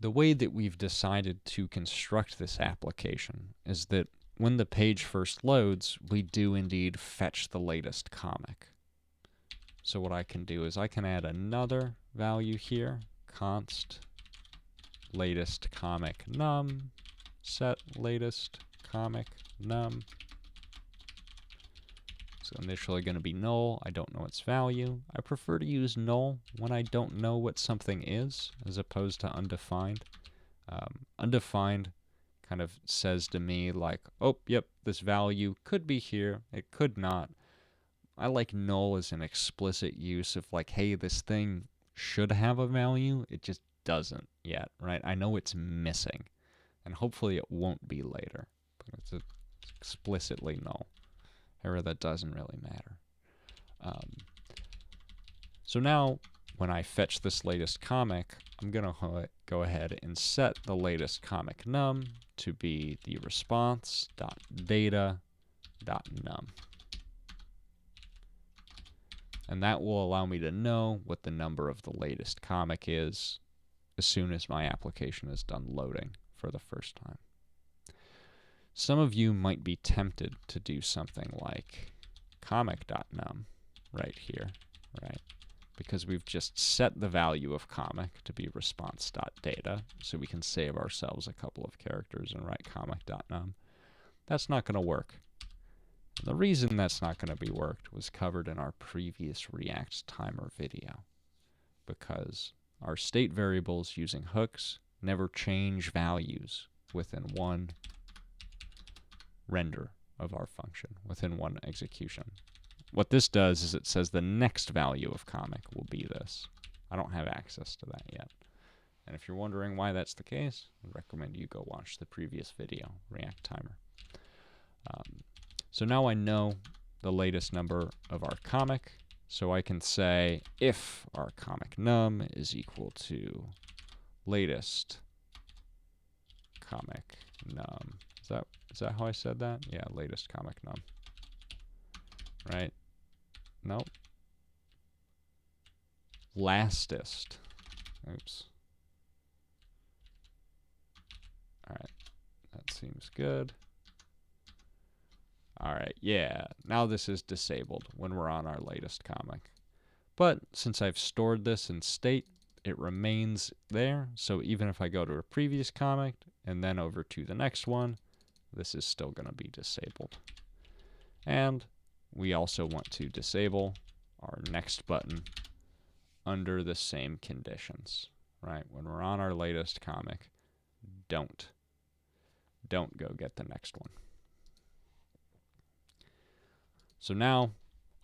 the way that we've decided to construct this application is that when the page first loads, we do indeed fetch the latest comic. So what I can do is I can add another value here, const latest comic num, set latest comic num. It's initially going to be null. I don't know its value. I prefer to use null when I don't know what something is, as opposed to undefined. Undefined kind of says to me like, oh, yep, this value could be here. It could not. I like null as an explicit use of like, hey, this thing should have a value. It just doesn't yet, right? I know it's missing, and hopefully it won't be later. But it's explicitly null. However, that doesn't really matter. So now, when I fetch this latest comic, I'm going to go ahead and set the latest comic num to be the response.data.num. And that will allow me to know what the number of the latest comic is as soon as my application is done loading for the first time. Some of you might be tempted to do something like comic.num right here, right? Because we've just set the value of comic to be response.data, so we can save ourselves a couple of characters and write comic.num. That's not going to work. And the reason that's not going to be worked was covered in our previous React timer video, because our state variables using hooks never change values within one render of our function, within one execution. What this does is it says the next value of comic will be this. I don't have access to that yet. And if you're wondering why that's the case, I recommend you go watch the previous video, React timer. So now I know the latest number of our comic, so I can say if our comic num is equal to latest comic num. Is that how I said that? Yeah, latest comic num. Right? Nope. Lastest. Oops. All right. That seems good. All right, yeah, now this is disabled when we're on our latest comic. But since I've stored this in state, it remains there. So even if I go to a previous comic and then over to the next one, this is still going to be disabled. And we also want to disable our next button under the same conditions, right? When we're on our latest comic, don't go get the next one. So now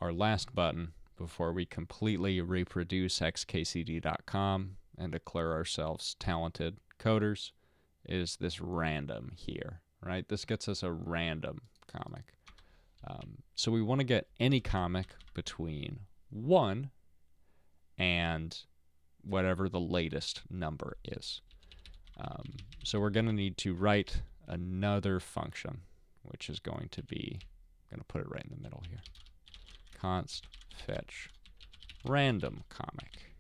our last button before we completely reproduce XKCD.com and declare ourselves talented coders is this random here, right? This gets us a random comic. So we want to get any comic between 1 and whatever the latest number is. So we're going to need to write another function, which is going to be, I'm going to put it right in the middle here. Const fetch random comic.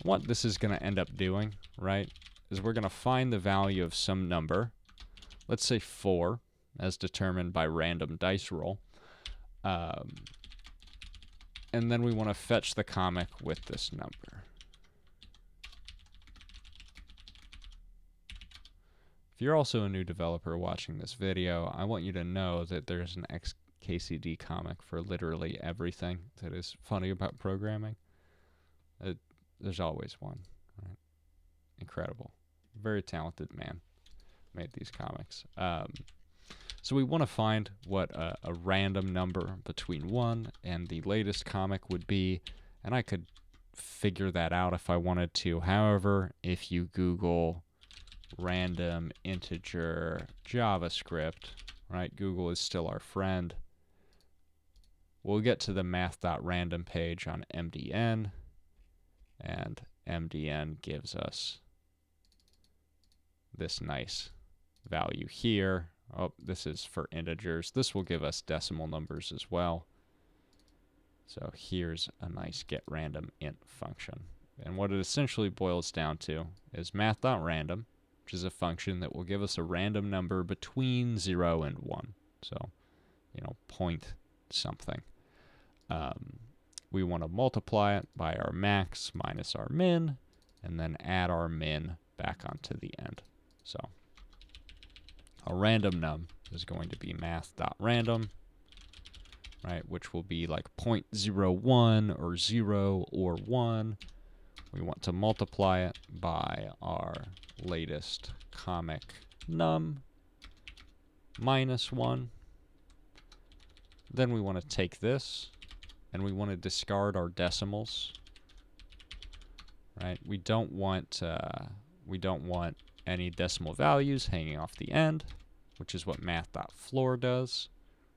What this is going to end up doing, right, is we're going to find the value of some number, let's say 4, as determined by random dice roll. And then we want to fetch the comic with this number. If you're also a new developer watching this video, I want you to know that there's an XKCD comic for literally everything that is funny about programming. There's always one, right? Incredible. Very talented man made these comics. So we want to find what a random number between 1 and the latest comic would be, and I could figure that out if I wanted to. However, if you Google random integer JavaScript, right, Google is still our friend. We'll get to the math.random page on MDN, and MDN gives us this nice value here. Oh, this is for integers. This will give us decimal numbers as well. So here's a nice getRandomInt function. And what it essentially boils down to is math.random, which is a function that will give us a random number between 0 and 1. So, point something. We want to multiply it by our max minus our min, and then add our min back onto the end. So a random num is going to be math.random, right, which will be like 0.01 or 0 or 1. We want to multiply it by our latest comic num minus 1. Then we want to take this and we want to discard our decimals, right? We don't want any decimal values hanging off the end, which is what math.floor does.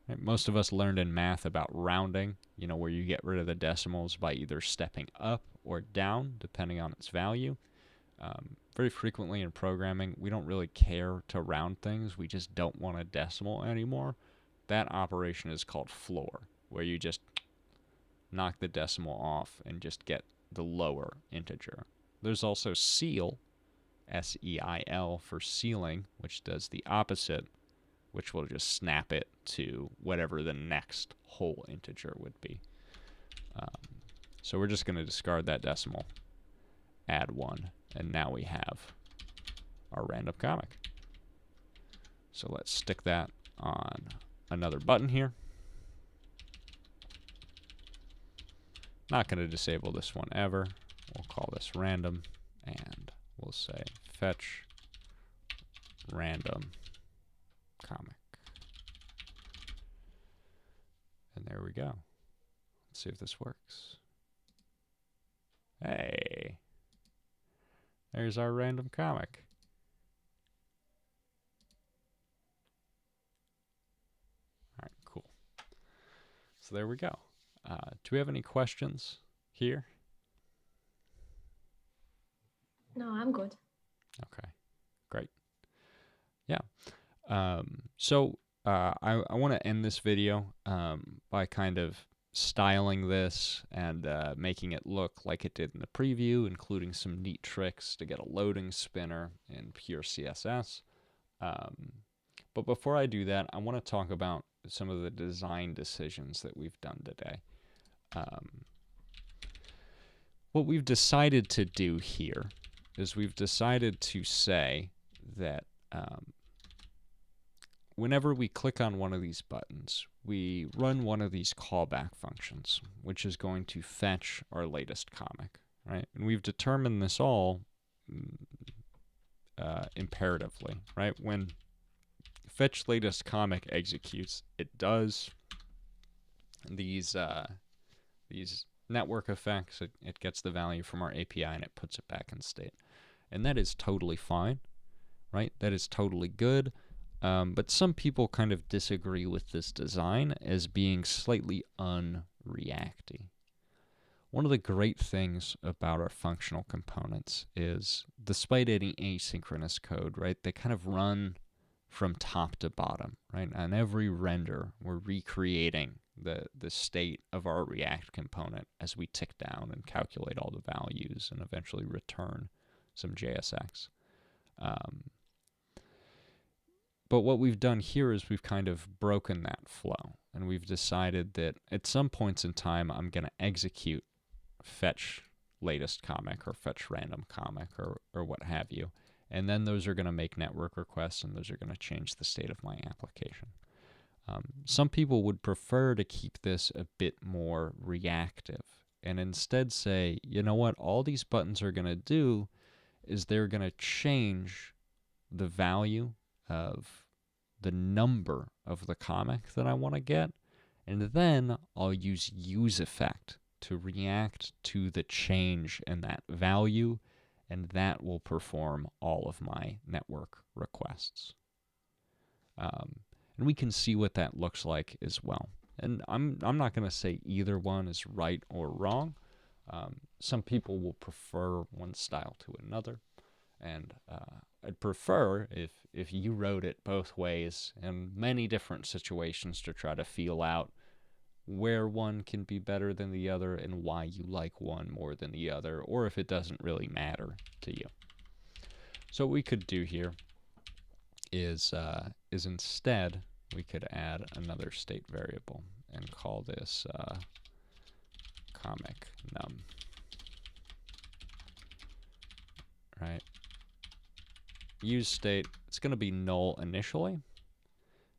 Right? Most of us learned in math about rounding, where you get rid of the decimals by either stepping up or down, depending on its value. Very frequently in programming, we don't really care to round things. We just don't want a decimal anymore. That operation is called floor, where you just knock the decimal off and just get the lower integer. There's also ceil, S-E-I-L, for ceiling, which does the opposite, which will just snap it to whatever the next whole integer would be. So we're just going to discard that decimal, add 1, and now we have our random comic. So let's stick that on another button here. Not going to disable this one ever. We'll call this random, and we'll say fetch random comic. And there we go. Let's see if this works. Hey, there's our random comic. All right, cool. So there we go. Do we have any questions here? No, I'm good. Okay, great. Yeah. So I want to end this video by kind of styling this and making it look like it did in the preview, including some neat tricks to get a loading spinner in pure CSS. But before I do that, I want to talk about some of the design decisions that we've done today. What we've decided to do here is we've decided to say that whenever we click on one of these buttons, we run one of these callback functions, which is going to fetch our latest comic, right? And we've determined this all imperatively, right? When fetch latest comic executes, it does these network effects. It gets the value from our API and it puts it back in state. And that is totally fine, right? That is totally good. But some people kind of disagree with this design as being slightly unreacty. One of the great things about our functional components is, despite any asynchronous code, right, they kind of run from top to bottom, right? On every render, we're recreating the state of our React component as we tick down and calculate all the values and eventually return some JSX. But what we've done here is we've kind of broken that flow, and we've decided that at some points in time, I'm going to execute fetch latest comic or fetch random comic or what have you. And then those are going to make network requests, and those are going to change the state of my application. Some people would prefer to keep this a bit more reactive and instead say, you know what, all these buttons are going to do is they're going to change the value of the number of the comic that I want to get, and then I'll use useEffect to react to the change in that value, and that will perform all of my network requests. And we can see what that looks like as well. And I'm not going to say either one is right or wrong. Some people will prefer one style to another. And I'd prefer if you wrote it both ways in many different situations to try to feel out where one can be better than the other and why you like one more than the other, or if it doesn't really matter to you. So what we could do here is instead we could add another state variable and call this comic num. Right? useState, it's going to be null initially.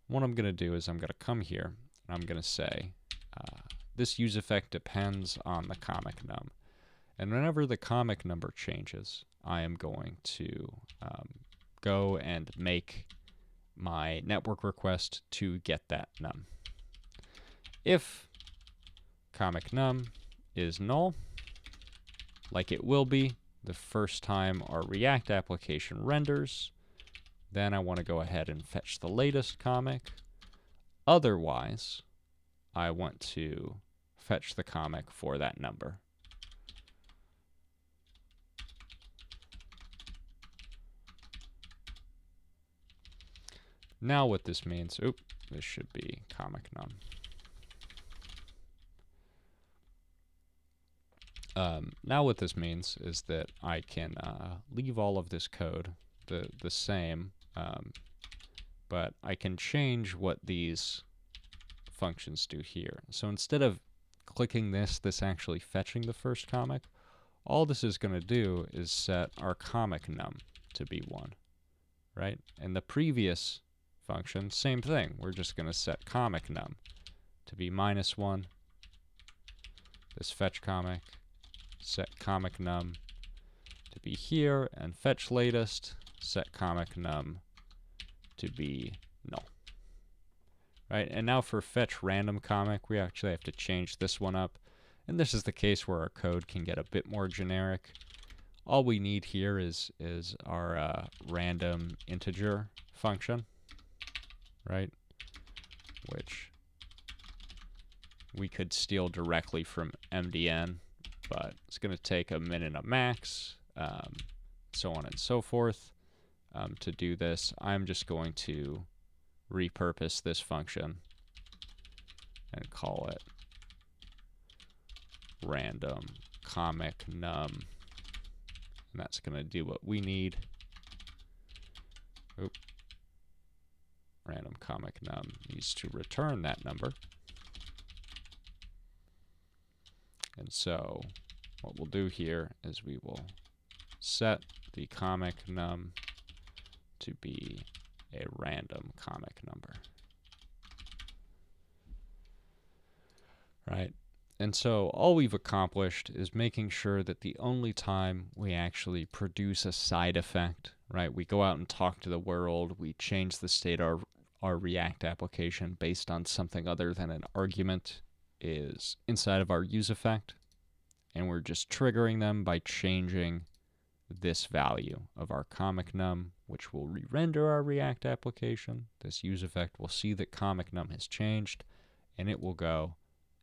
What I'm going to do is I'm going to come here and I'm going to say this useEffect depends on the comic num. And whenever the comic number changes, I am going to go and make my network request to get that num. If comic num is null, like it will be the first time our React application renders, then I want to go ahead and fetch the latest comic. Otherwise, I want to fetch the comic for that number. Now what this means, this should be comic num. Now what this means is that I can leave all of this code the same, but I can change what these functions do here. So instead of clicking this actually fetching the first comic, all this is going to do is set our comic num to be 1, right? And the previous function, same thing. We're just going to set comic num to be -1. This fetch comic, set comic num to be here, and fetch latest, set comic num to be null. Right? And now for fetch random comic, we actually have to change this one up. And this is the case where our code can get a bit more generic. All we need here is our random integer function, right? Which we could steal directly from MDN, but it's going to take a min and a max, so on and so forth. To do this, I'm just going to repurpose this function and call it random comic num, and that's going to do what we need. random comic num needs to return that number. And so what we'll do here is we will set the comic num to be a random comic number. Right? And so all we've accomplished is making sure that the only time we actually produce a side effect, right, we go out and talk to the world, we change the state of our React application based on something other than an argument, is inside of our useEffect, and we're just triggering them by changing this value of our comic num, which will re-render our React application. This useEffect will see that comic num has changed, and it will go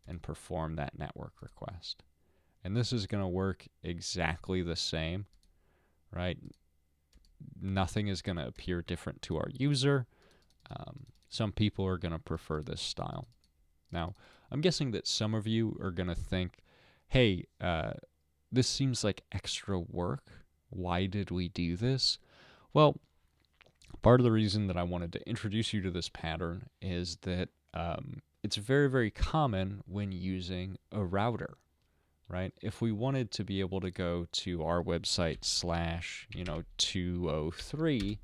and perform that network request. And this is going to work exactly the same, right? Nothing is going to appear different to our user. Some people are going to prefer this style. Now, I'm guessing that some of you are going to think, hey, this seems like extra work. Why did we do this? Well, part of the reason that I wanted to introduce you to this pattern is that it's very, very common when using a router, right? If we wanted to be able to go to our website / 203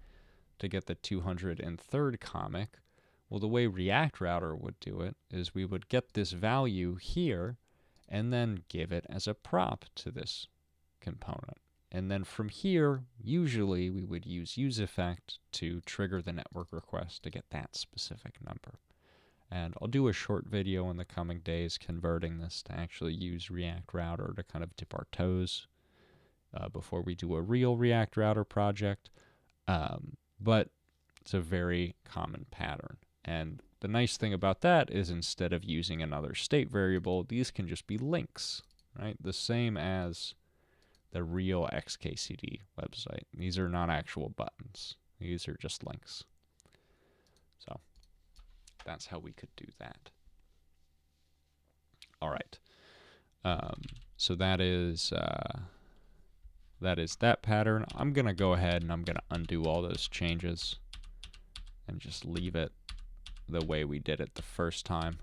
to get the 203rd comic, well, the way React Router would do it is we would get this value here and then give it as a prop to this component. And then from here, usually we would use useEffect to trigger the network request to get that specific number. And I'll do a short video in the coming days converting this to actually use React Router to kind of dip our toes before we do a real React Router project. But it's a very common pattern. And the nice thing about that is instead of using another state variable, these can just be links, right? The same as the real XKCD website. These are not actual buttons. These are just links. So that's how we could do that. All right. So that is that pattern. I'm going to go ahead and I'm going to undo all those changes and just leave it the way we did it the first time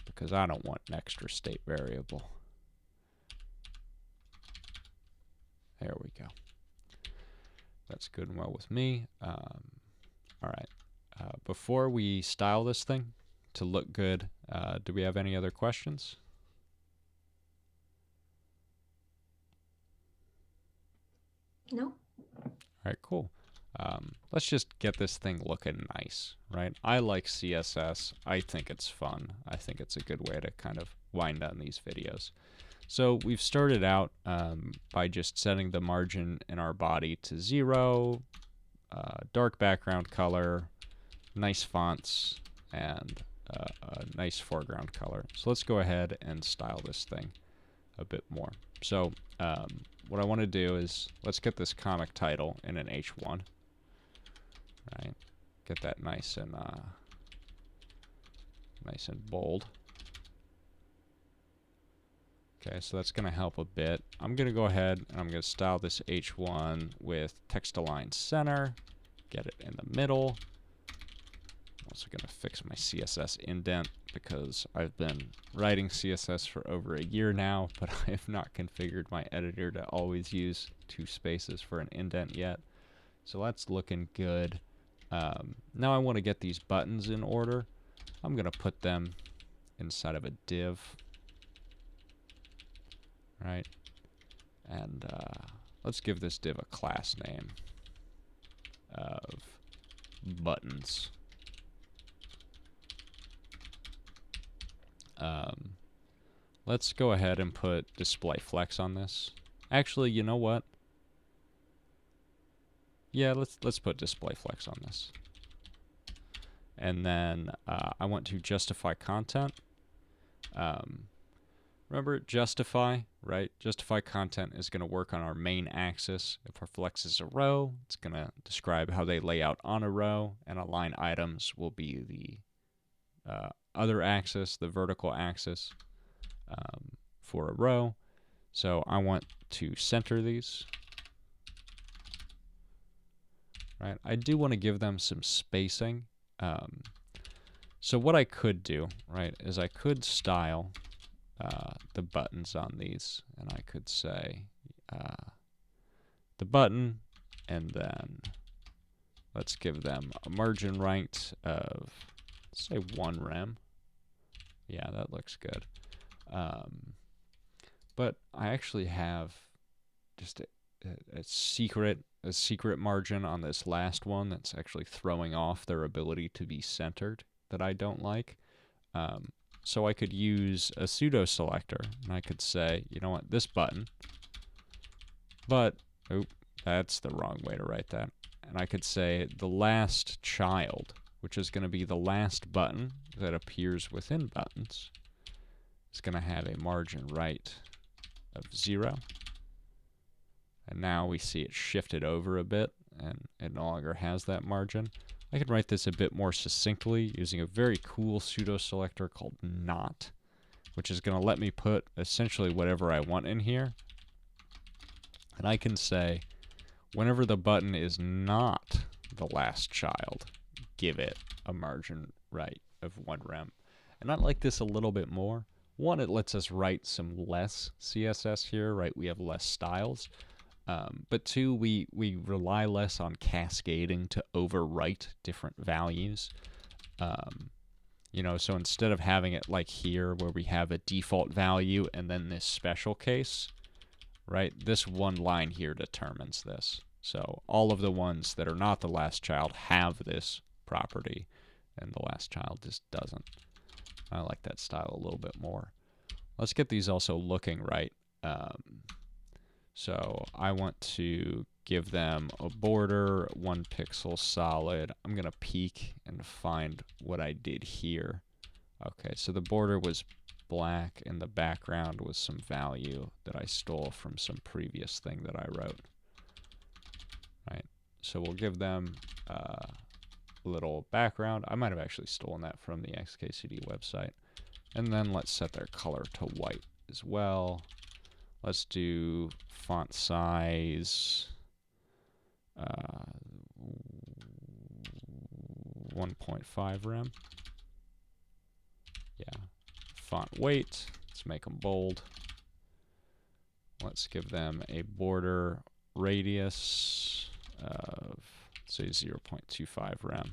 because I don't want an extra state variable. There we go. That's good and well with me. All right. Before we style this thing to look good, do we have any other questions? No. All right, cool. Let's just get this thing looking nice, right? I like CSS. I think it's fun. I think it's a good way to kind of wind down these videos. So we've started out by just setting the margin in our body to 0, dark background color, nice fonts, and a nice foreground color. So let's go ahead and style this thing a bit more. So what I want to do is let's get this comic title in an H1. Right, get that nice and bold. Okay, so that's going to help a bit. I'm going to go ahead and I'm going to style this H1 with text align center, get it in the middle. I'm also going to fix my CSS indent because I've been writing CSS for over a year now, but I have not configured my editor to always use 2 spaces for an indent yet. So that's looking good. Now I want to get these buttons in order. I'm going to put them inside of a div. Right? And let's give this div a class name of buttons. Let's go ahead and put display flex on this. Actually, you know what? Yeah, let's put display flex on this. And then I want to justify content. Remember justify, right? Justify content is going to work on our main axis. If our flex is a row, it's going to describe how they lay out on a row, and align items will be the other axis, the vertical axis for a row. So I want to center these. right? I do want to give them some spacing. So what I could do, right, is I could style the buttons on these, and I could say the button, and then let's give them a margin right of, let's say 1 rem. Yeah, that looks good. But I actually have just a secret margin on this last one that's actually throwing off their ability to be centered that I don't like. So I could use a pseudo selector, and I could say, you know what, this button, but, that's the wrong way to write that. And I could say the last child, which is going to be the last button that appears within buttons, is going to have a margin right of 0. And now we see it shifted over a bit, and it no longer has that margin. I could write this a bit more succinctly using a very cool pseudo selector called not, which is going to let me put essentially whatever I want in here. And I can say, whenever the button is not the last child, give it a margin right of 1 rem. And I like this a little bit more. One, it lets us write some less CSS here, right? We have less styles. But two, we rely less on cascading to overwrite different values. You know, so instead of having it like here where we have a default value and then this special case, right? This one line here determines this. So all of the ones that are not the last child have this property, and the last child just doesn't. I like that style a little bit more. Let's get these also looking right. So I want to give them a border, 1 pixel solid. I'm going to peek and find what I did here. Okay, so the border was black and the background was some value that I stole from some previous thing that I wrote. Right, so we'll give them a little background. I might have actually stolen that from the XKCD website. And then let's set their color to white as well. Let's do font size 1.5 rem. Yeah. Font weight, let's make them bold. Let's give them a border radius of, say, 0.25 rem.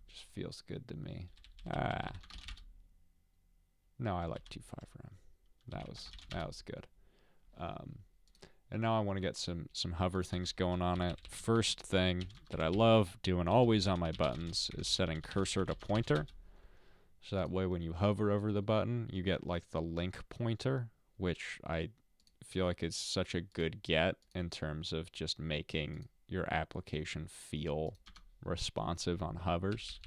Just feels good to me. No, I like 2.5 rem. That was good. And now I want to get some hover things going on it. First thing that I love doing always on my buttons is setting cursor to pointer. So that way when you hover over the button, you get like the link pointer, which I feel like is such a good get in terms of just making your application feel responsive on hovers.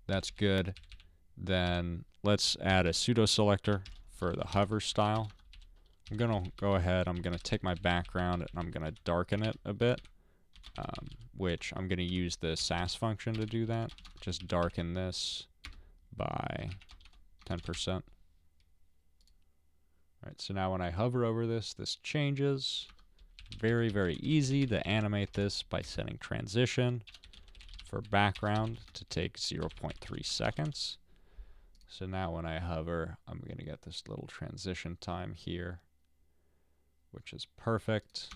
That's good. Then let's add a pseudo selector for the hover style. I'm going to go ahead, I'm going to take my background and I'm going to darken it a bit, which I'm going to use the sass function to do that. Just darken this by 10%. Right, so now when I hover over this, this changes. Very, very easy to animate this by setting transition for background to take 0.3 seconds. So now when I hover, I'm going to get this little transition time here, which is perfect.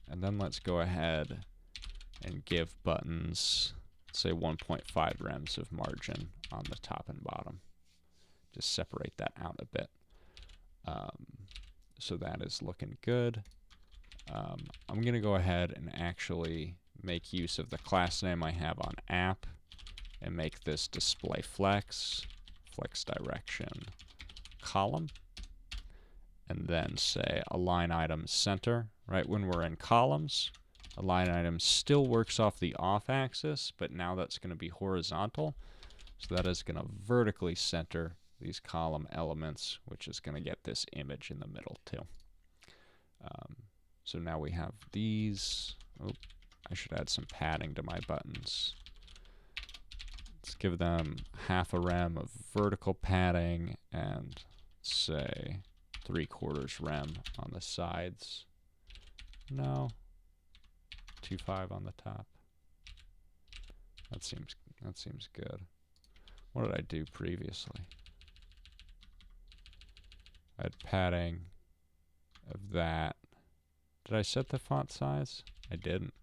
And then let's go ahead and give buttons, say 1.5 rems of margin on the top and bottom. Just separate that out a bit. So that is looking good. I'm going to go ahead and actually make use of the class name I have on app and make this display flex direction column, and then say align item center. Right, when we're in columns, align item still works off the off axis, but now that's going to be horizontal. So that is going to vertically center these column elements, which is going to get this image in the middle too. So now we have these. Oh, I should add some padding to my buttons. Let's give them 0.5 rem of vertical padding and say 3/4 rem on the sides. No. 2.5 on the top. That seems good. What did I do previously? I had padding of that. Did I set the font size? I didn't.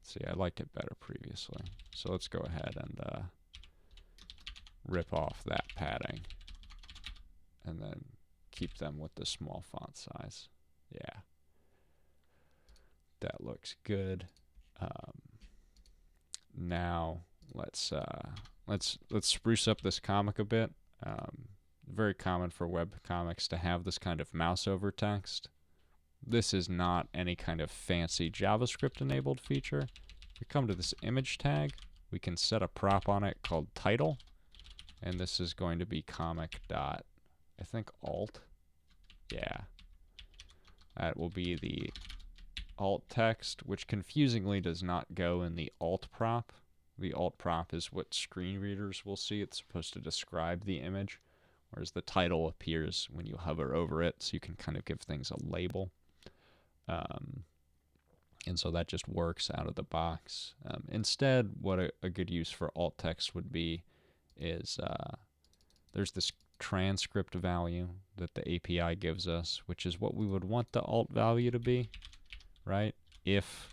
See, I liked it better previously. So let's go ahead and rip off that padding and then keep them with the small font size. Yeah. That looks good. Now let's spruce up this comic a bit. Very common for web comics to have this kind of mouse over text. This is not any kind of fancy JavaScript enabled feature. We come to this image tag. We can set a prop on it called title, and this is going to be comic dot, I think alt. Yeah, that will be the alt text, which confusingly does not go in the alt prop. The alt prop is what screen readers will see. It's supposed to describe the image, whereas the title appears when you hover over it, so you can kind of give things a label. And so that just works out of the box. Instead, what a good use for alt text would be is there's this transcript value that the API gives us, which is what we would want the alt value to be, right? If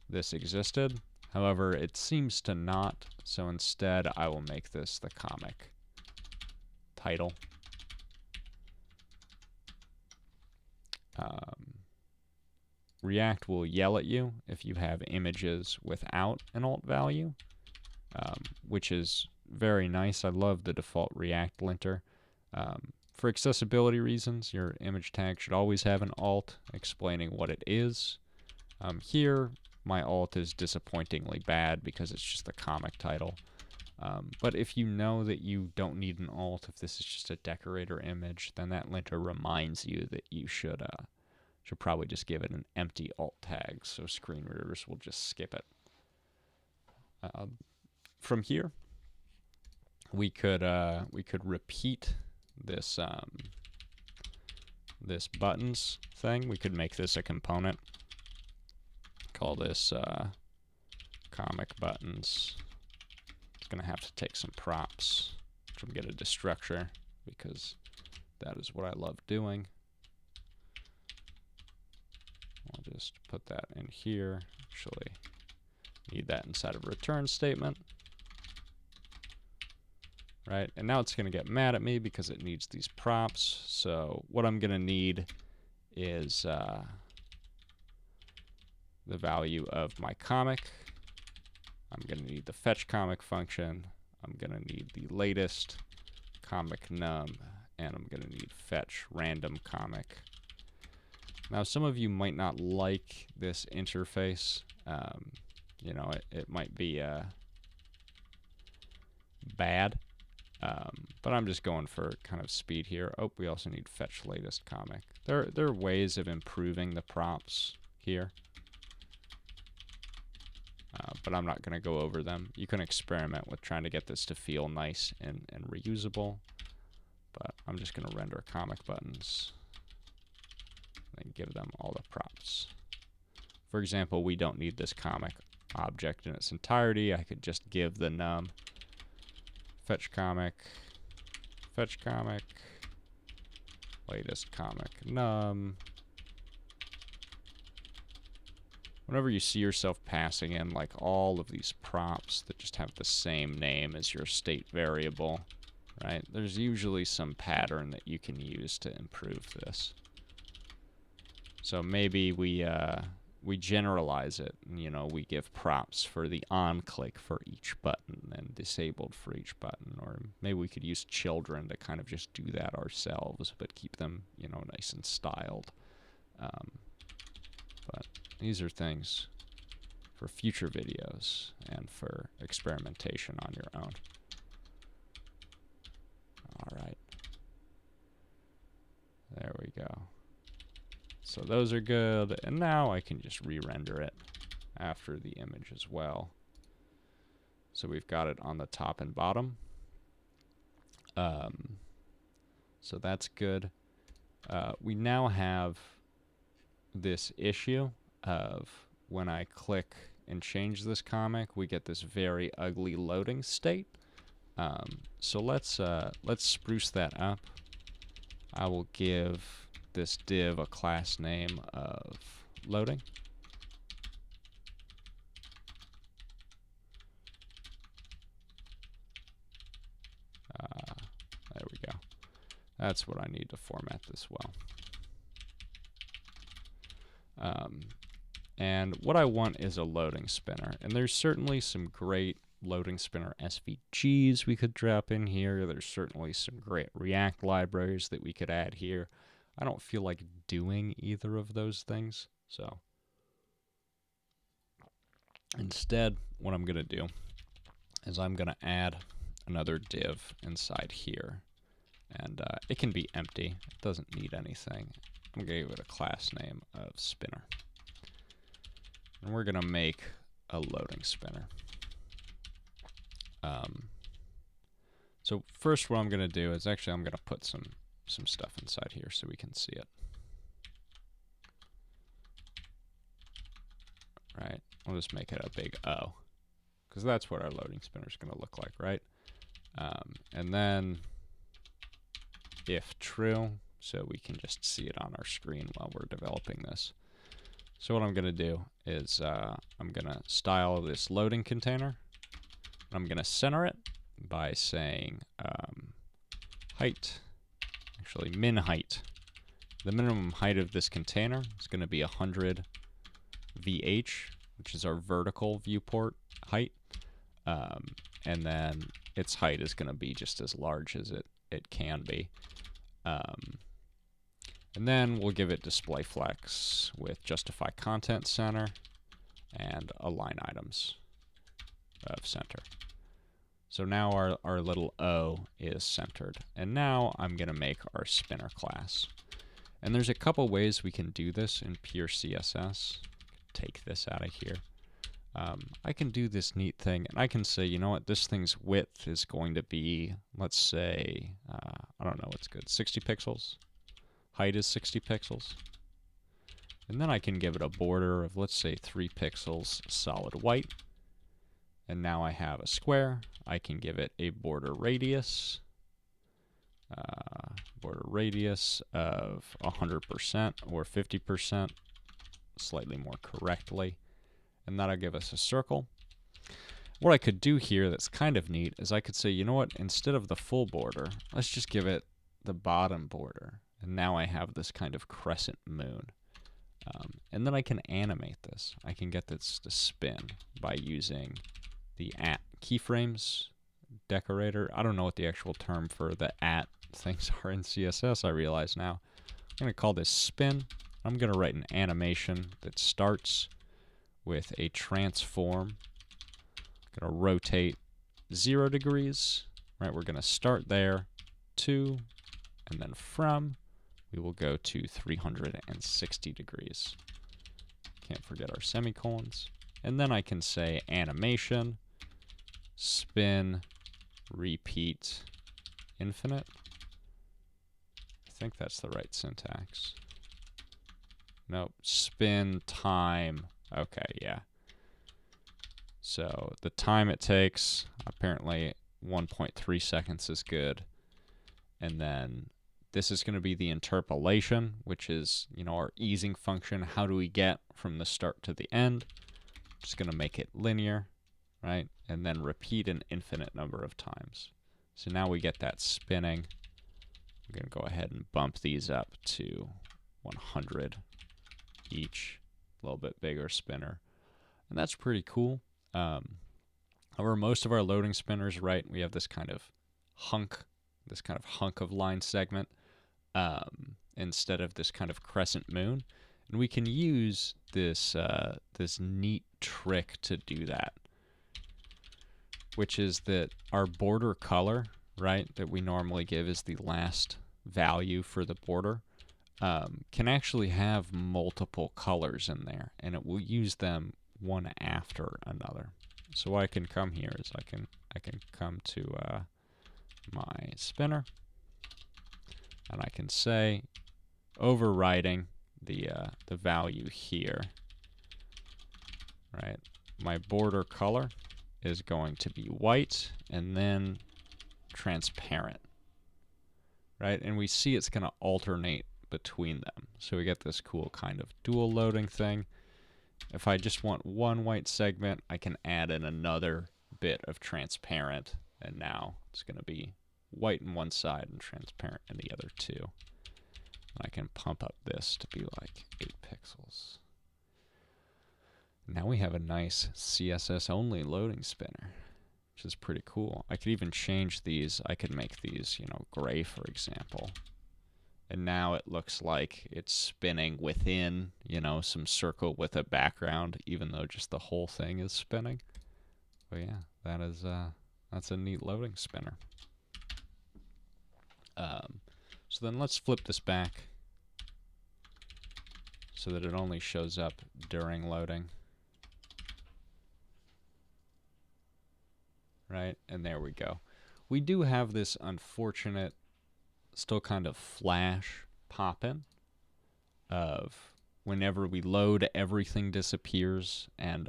this existed. However, it seems to not, so instead I will make this the comic title. React will yell at you if you have images without an alt value, which is very nice. I love the default React linter. For accessibility reasons, your image tag should always have an alt explaining what it is. Here, my alt is disappointingly bad because it's just the comic title. But if you know that you don't need an alt, if this is just a decorator image, then that linter reminds you that you should probably just give it an empty alt tag, so screen readers will just skip it. From here, we could repeat this this buttons thing. We could make this a component. Call this comic buttons. It's gonna have to take some props from get a destructor because that is what I love doing. I'll just put that in here. Actually, need that inside of a return statement. Right, and now it's going to get mad at me because it needs these props. So what I'm going to need is the value of my comic. I'm going to need the fetch comic function. I'm going to need the latest comic num, and I'm going to need fetch random comic. Now, some of you might not like this interface. You know, it might be bad, but I'm just going for kind of speed here. Oh, we also need fetch latest comic. There are ways of improving the props here, but I'm not going to go over them. You can experiment with trying to get this to feel nice and reusable, but I'm just going to render comic buttons and give them all the props. For example, we don't need this comic object in its entirety. I could just give the num fetch comic, latest comic num. Whenever you see yourself passing in like all of these props that just have the same name as your state variable, right? There's usually some pattern that you can use to improve this. So maybe we generalize it. You know, we give props for the on click for each button and disabled for each button, or maybe we could use children to kind of just do that ourselves, but keep them, you know, nice and styled. But these are things for future videos and for experimentation on your own. All right. There we go. So those are good, and now I can just re-render it after the image as well. So we've got it on the top and bottom. So that's good. We now have this issue of when I click and change this comic, we get this very ugly loading state. So let's spruce that up. I will give this div a class name of loading. There we go. That's what I need to format this well. And what I want is a loading spinner. And there's certainly some great loading spinner SVGs we could drop in here. There's certainly some great React libraries that we could add here. I don't feel like doing either of those things. So instead, what I'm going to do is I'm going to add another div inside here. And it can be empty. It doesn't need anything. I'm going to give it a class name of spinner. And we're going to make a loading spinner. So first what I'm going to do is actually I'm going to put some stuff inside here so we can see it. Right? We'll just make it a big O, because that's what our loading spinner is going to look like, right? And then if true, so we can just see it on our screen while we're developing this. So what I'm going to do is I'm going to style this loading container. I'm going to center it by saying height, actually min height. The minimum height of this container is going to be 100 VH, which is our vertical viewport height. And then its height is going to be just as large as it can be. And then we'll give it display flex with justify content center and align items of center. So now our little O is centered. And now I'm going to make our spinner class. And there's a couple ways we can do this in pure CSS. Take this out of here. I can do this neat thing, and I can say, you know what, this thing's width is going to be, let's say, I don't know what's good, 60 pixels. Height is 60 pixels. And then I can give it a border of, let's say, 3 pixels solid white. And now I have a square. I can give it a border radius. Border radius of 100% or 50%, slightly more correctly. And that'll give us a circle. What I could do here that's kind of neat is I could say, you know what, instead of the full border, let's just give it the bottom border. And now I have this kind of crescent moon. And then I can animate this. I can get this to spin by using the @ keyframes decorator. I don't know what the actual term for the @ things are in CSS, I realize now. I'm going to call this spin. I'm going to write an animation that starts with a transform. I'm going to rotate 0 degrees. Right, we're going to start there, to, and then from, we will go to 360 degrees. Can't forget our semicolons. And then I can say animation, spin, repeat, infinite. I think that's the right syntax. Nope, spin, time. Okay, yeah. So the time it takes, apparently 1.3 seconds is good. And then this is going to be the interpolation, which is, you know, our easing function. How do we get from the start to the end? Just going to make it linear, right? And then repeat an infinite number of times. So now we get that spinning. I'm going to go ahead and bump these up to 100 each, a little bit bigger spinner. And that's pretty cool. However, most of our loading spinners, right, we have this kind of hunk of line segment instead of this kind of crescent moon. And we can use this this neat trick to do that, which is that our border color, right, that we normally give as the last value for the border, can actually have multiple colors in there, and it will use them one after another. So what I can come here is I can come to my spinner, and I can say overriding the value here, right? My border color is going to be white and then transparent, right? And we see it's going to alternate between them. So we get this cool kind of dual loading thing. If I just want one white segment, I can add in another bit of transparent, and now it's going to be white in one side and transparent in the other two. I can pump up this to be like 8 pixels. Now we have a nice CSS only loading spinner, which is pretty cool. I could even change these. I could make these, you know, gray, for example. And now it looks like it's spinning within, you know, some circle with a background, even though just the whole thing is spinning. But yeah, that is that's a neat loading spinner. So then let's flip this back so that it only shows up during loading. Right, and there we go. We do have this unfortunate, still kind of flash pop-in of whenever we load, everything disappears and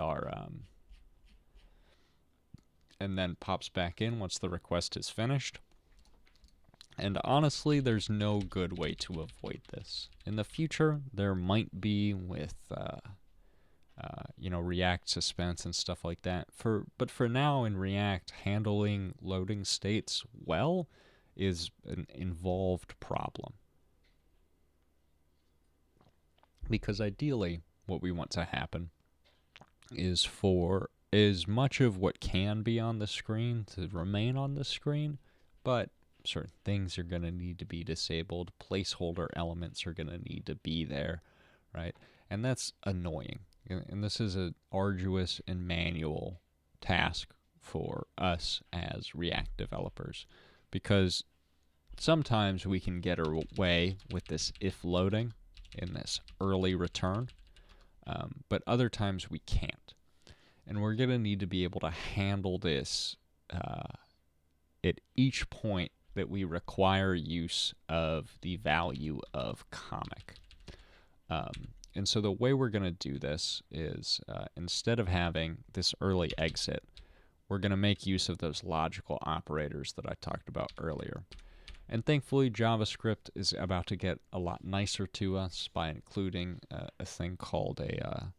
and then pops back in once the request is finished. And honestly, there's no good way to avoid this. In the future, there might be with you know, React suspense and stuff like that. But for now in React, handling loading states well is an involved problem. Because ideally, what we want to happen is for as much of what can be on the screen to remain on the screen, but certain things are going to need to be disabled. Placeholder elements are going to need to be there, right? And that's annoying. And this is an arduous and manual task for us as React developers, because sometimes we can get away with this if loading in this early return, but other times we can't. And we're going to need to be able to handle this at each point that we require use of the value of comic. And so the way we're going to do this is instead of having this early exit, we're going to make use of those logical operators that I talked about earlier. And thankfully, JavaScript is about to get a lot nicer to us by including a thing called a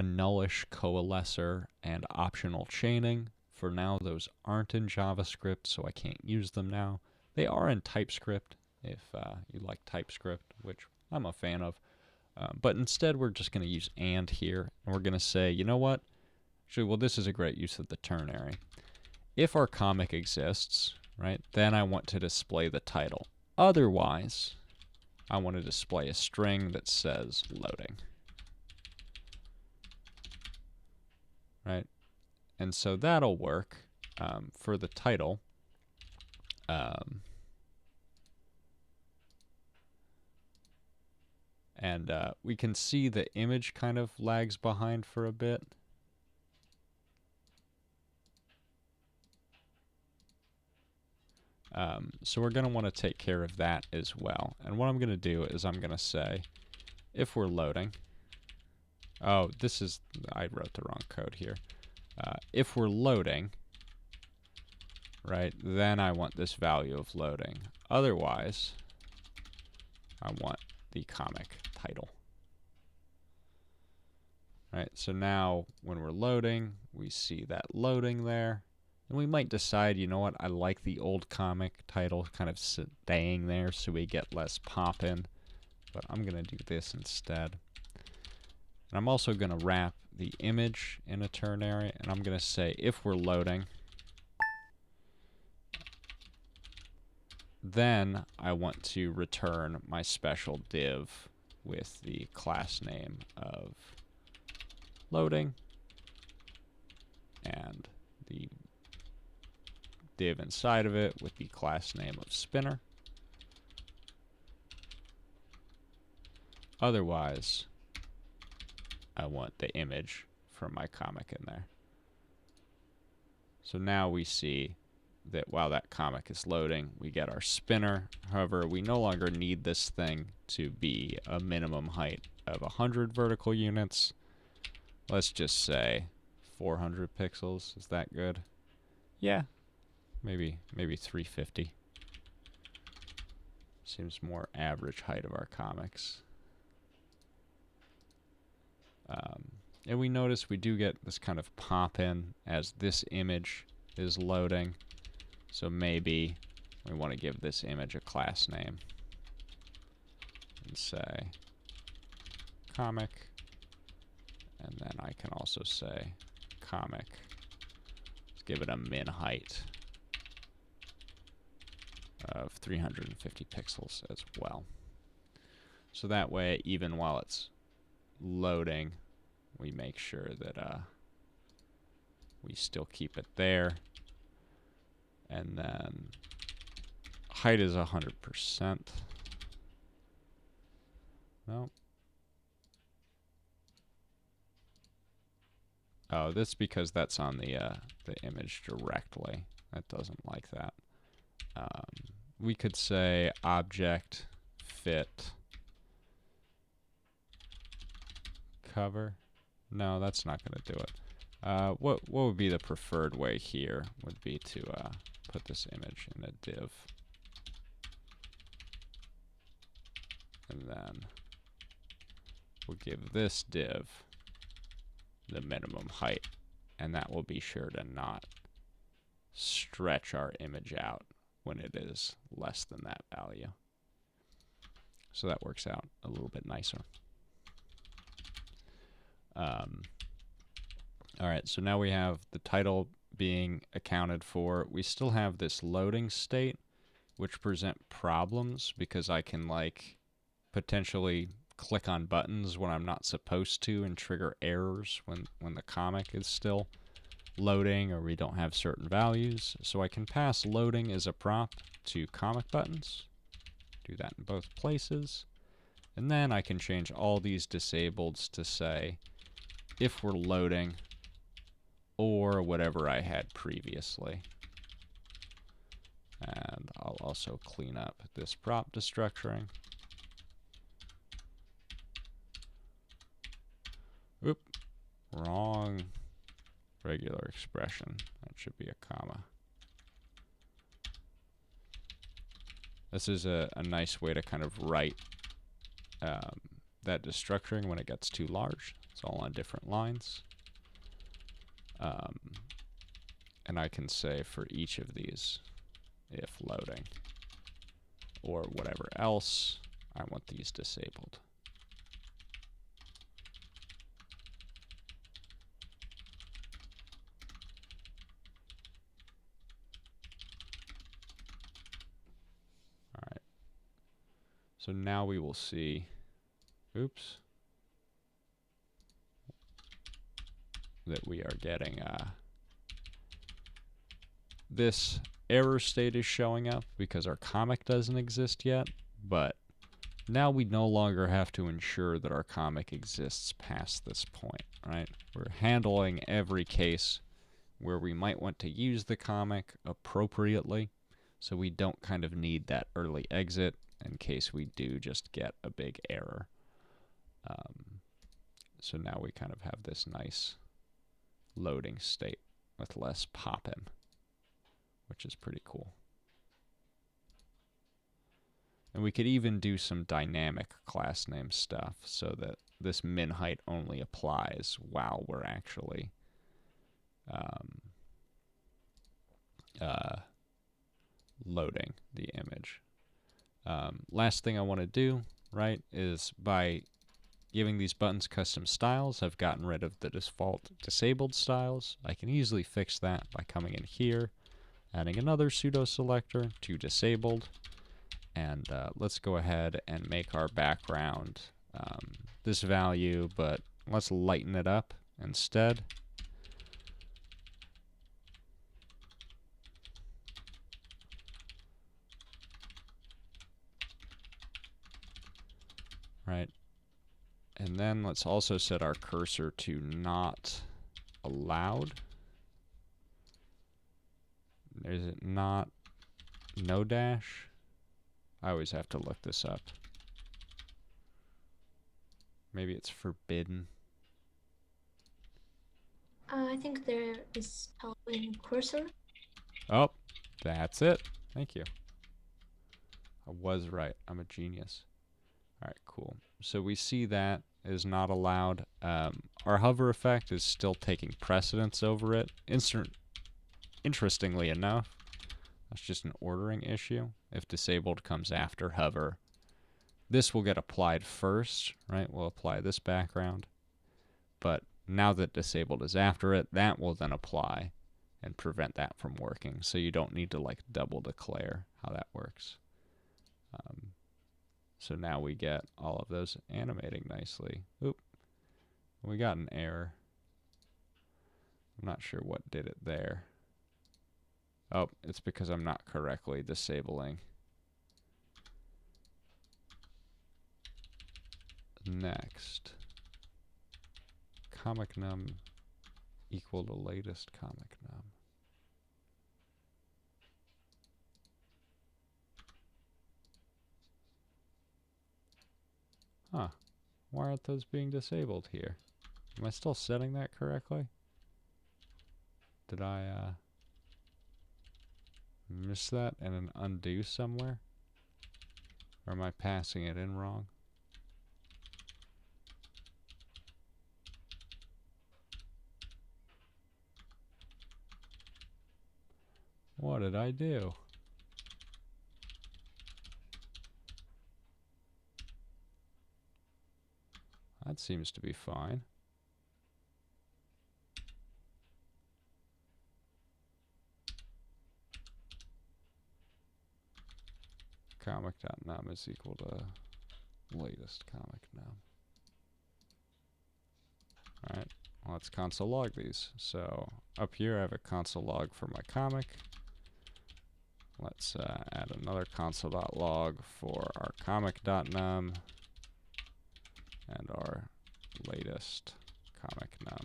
nullish coalescer and optional chaining. For now, those aren't in JavaScript, so I can't use them now. They are in TypeScript, if you like TypeScript, which I'm a fan of. But instead, we're just going to use and here, and we're going to say, you know what? Actually, well, this is a great use of the ternary. If our comic exists, right, then I want to display the title. Otherwise, I want to display a string that says loading. Right? And so that'll work for the title. And we can see the image kind of lags behind for a bit. So we're going to want to take care of that as well. And what I'm going to do is I'm going to say, if we're loading, oh, this is, I wrote the wrong code here. If we're loading, right, then I want this value of loading. Otherwise, I want the comic title. Right, so now when we're loading, we see that loading there. And we might decide, you know what, I like the old comic title kind of staying there so we get less pop-in. But I'm going to do this instead. And I'm also going to wrap the image in a ternary, and I'm going to say if we're loading, then I want to return my special div with the class name of loading and the div inside of it with the class name of spinner. Otherwise, I want the image from my comic in there. So now we see that while that comic is loading, we get our spinner. However, we no longer need this thing to be a minimum height of 100 vertical units. Let's just say 400 pixels. Is that good? Yeah, maybe 350. Seems more average height of our comics. And we notice we do get this kind of pop in as this image is loading. So maybe we want to give this image a class name and say comic. And then I can also say comic. Let's give it a min height of 350 pixels as well. So that way, even while it's loading, we make sure that we still keep it there. And then height is 100%. No. Oh, that's because that's on the image directly. That doesn't like that. We could say object fit cover. No, that's not going to do it. What would be the preferred way here would be to put this image in a div. And then we'll give this div the minimum height. And that will be sure to not stretch our image out when it is less than that value. So that works out a little bit nicer. All right, so now we have the title being accounted for. We still have this loading state, which present problems because I can like potentially click on buttons when I'm not supposed to and trigger errors when the comic is still loading or we don't have certain values. So I can pass loading as a prop to comic buttons. Do that in both places. And then I can change all these disableds to say if we're loading or whatever I had previously. And I'll also clean up this prop destructuring. Oop, wrong regular expression. That should be a comma. This is a nice way to kind of write that destructuring when it gets too large. It's all on different lines. And I can say for each of these, if loading, or whatever else, I want these disabled. All right. So now we will see, oops, that we are getting this error state is showing up because our comic doesn't exist yet, but now we no longer have to ensure that our comic exists past this point, right? We're handling every case where we might want to use the comic appropriately, so we don't kind of need that early exit in case we do just get a big error. So now we kind of have this nice loading state with less pop-in, which is pretty cool. And we could even do some dynamic class name stuff so that this min height only applies while we're actually loading the image. Last thing I want to do, right, is by giving these buttons custom styles, I've gotten rid of the default disabled styles. I can easily fix that by coming in here, adding another pseudo selector to disabled, and let's go ahead and make our background this value, but let's lighten it up instead. Right. And then let's also set our cursor to not allowed. Is it not no dash? I always have to look this up. Maybe it's forbidden. I think there is in cursor. Oh, that's it. Thank you. I was right. I'm a genius. All right, cool. So we see that is not allowed. Our hover effect is still taking precedence over it. Interestingly enough, that's just an ordering issue. If disabled comes after hover, this will get applied first, right? We'll apply this background. But now that disabled is after it, that will then apply and prevent that from working. So you don't need to like double declare how that works. So now we get all of those animating nicely. Oop, we got an error. I'm not sure what did it there. Oh, it's because I'm not correctly disabling. Next, comic num equal to latest comic num. Huh. Why aren't those being disabled here? Am I still setting that correctly? Did I miss that and an undo somewhere? Or am I passing it in wrong? What did I do? That seems to be fine. Comic.num is equal to latest comic num. Alright, well, let's console log these. So up here I have a console log for my comic. Let's add another console.log for our comic.num and our latest comic num.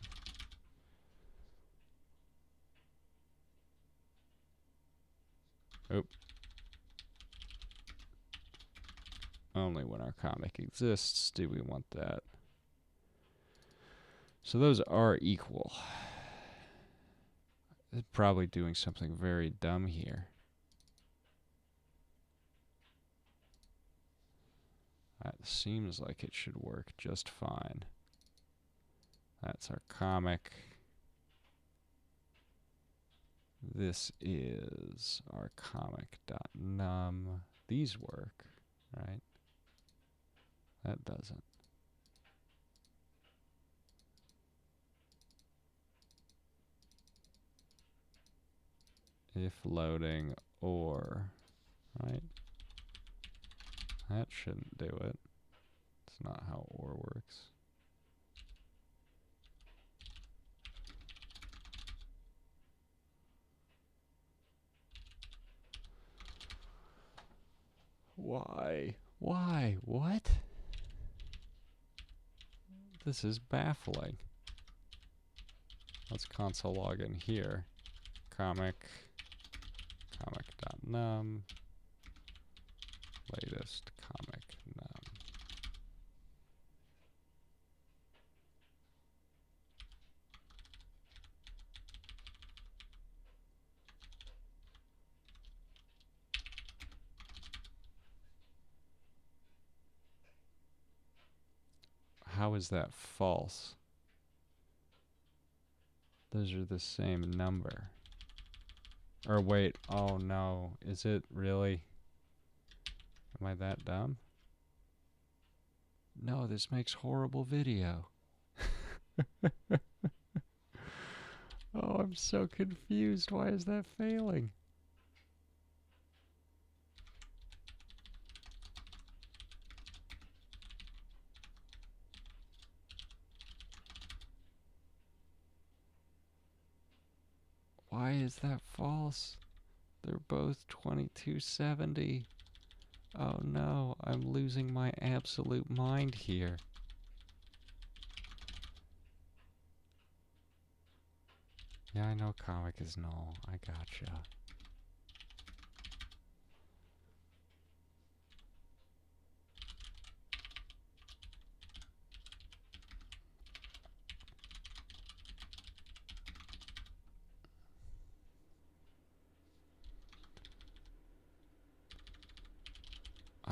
Oop. Only when our comic exists do we want that. So those are equal. It's probably doing something very dumb here. That seems like it should work just fine. That's our comic. This is our comic.num. These work, right? That doesn't. If loading or, right? That shouldn't do it. It's not how or works. Why? Why? What? This is baffling. Let's console log in here. Comic.num, latest comic num. How is that false? Those are the same number. Or wait, oh no, is it really? Am I that dumb? No, this makes horrible video. Oh, I'm so confused. Why is that failing? Why is that false? They're both 2270. Oh no, I'm losing my absolute mind here. Yeah, I know comic is null. I gotcha.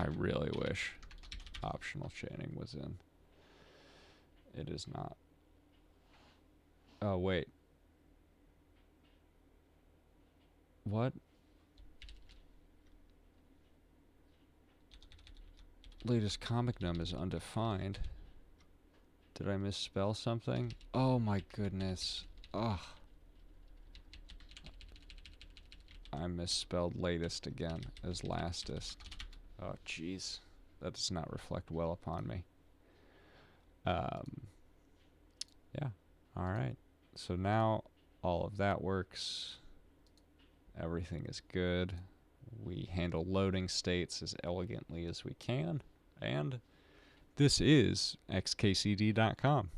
I really wish optional chaining was in. It is not. Oh, wait. What? Latest comic num is undefined. Did I misspell something? Oh my goodness. Ugh. I misspelled latest again as lastest. Oh jeez. That does not reflect well upon me. Yeah. Alright. So now all of that works. Everything is good. We handle loading states as elegantly as we can. And this is XKCD.com.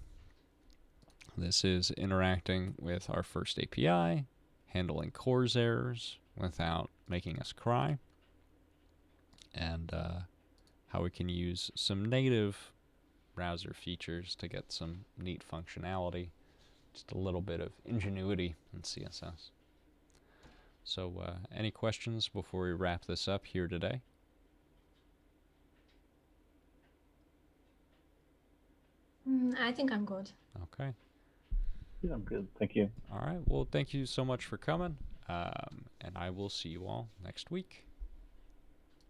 This is interacting with our first API, handling CORS errors without making us cry, and how we can use some native browser features to get some neat functionality, just a little bit of ingenuity in CSS. So any questions before we wrap this up here today? I think I'm good. Okay. Yeah, I'm good. Thank you. All right. Well, thank you so much for coming, and I will see you all next week.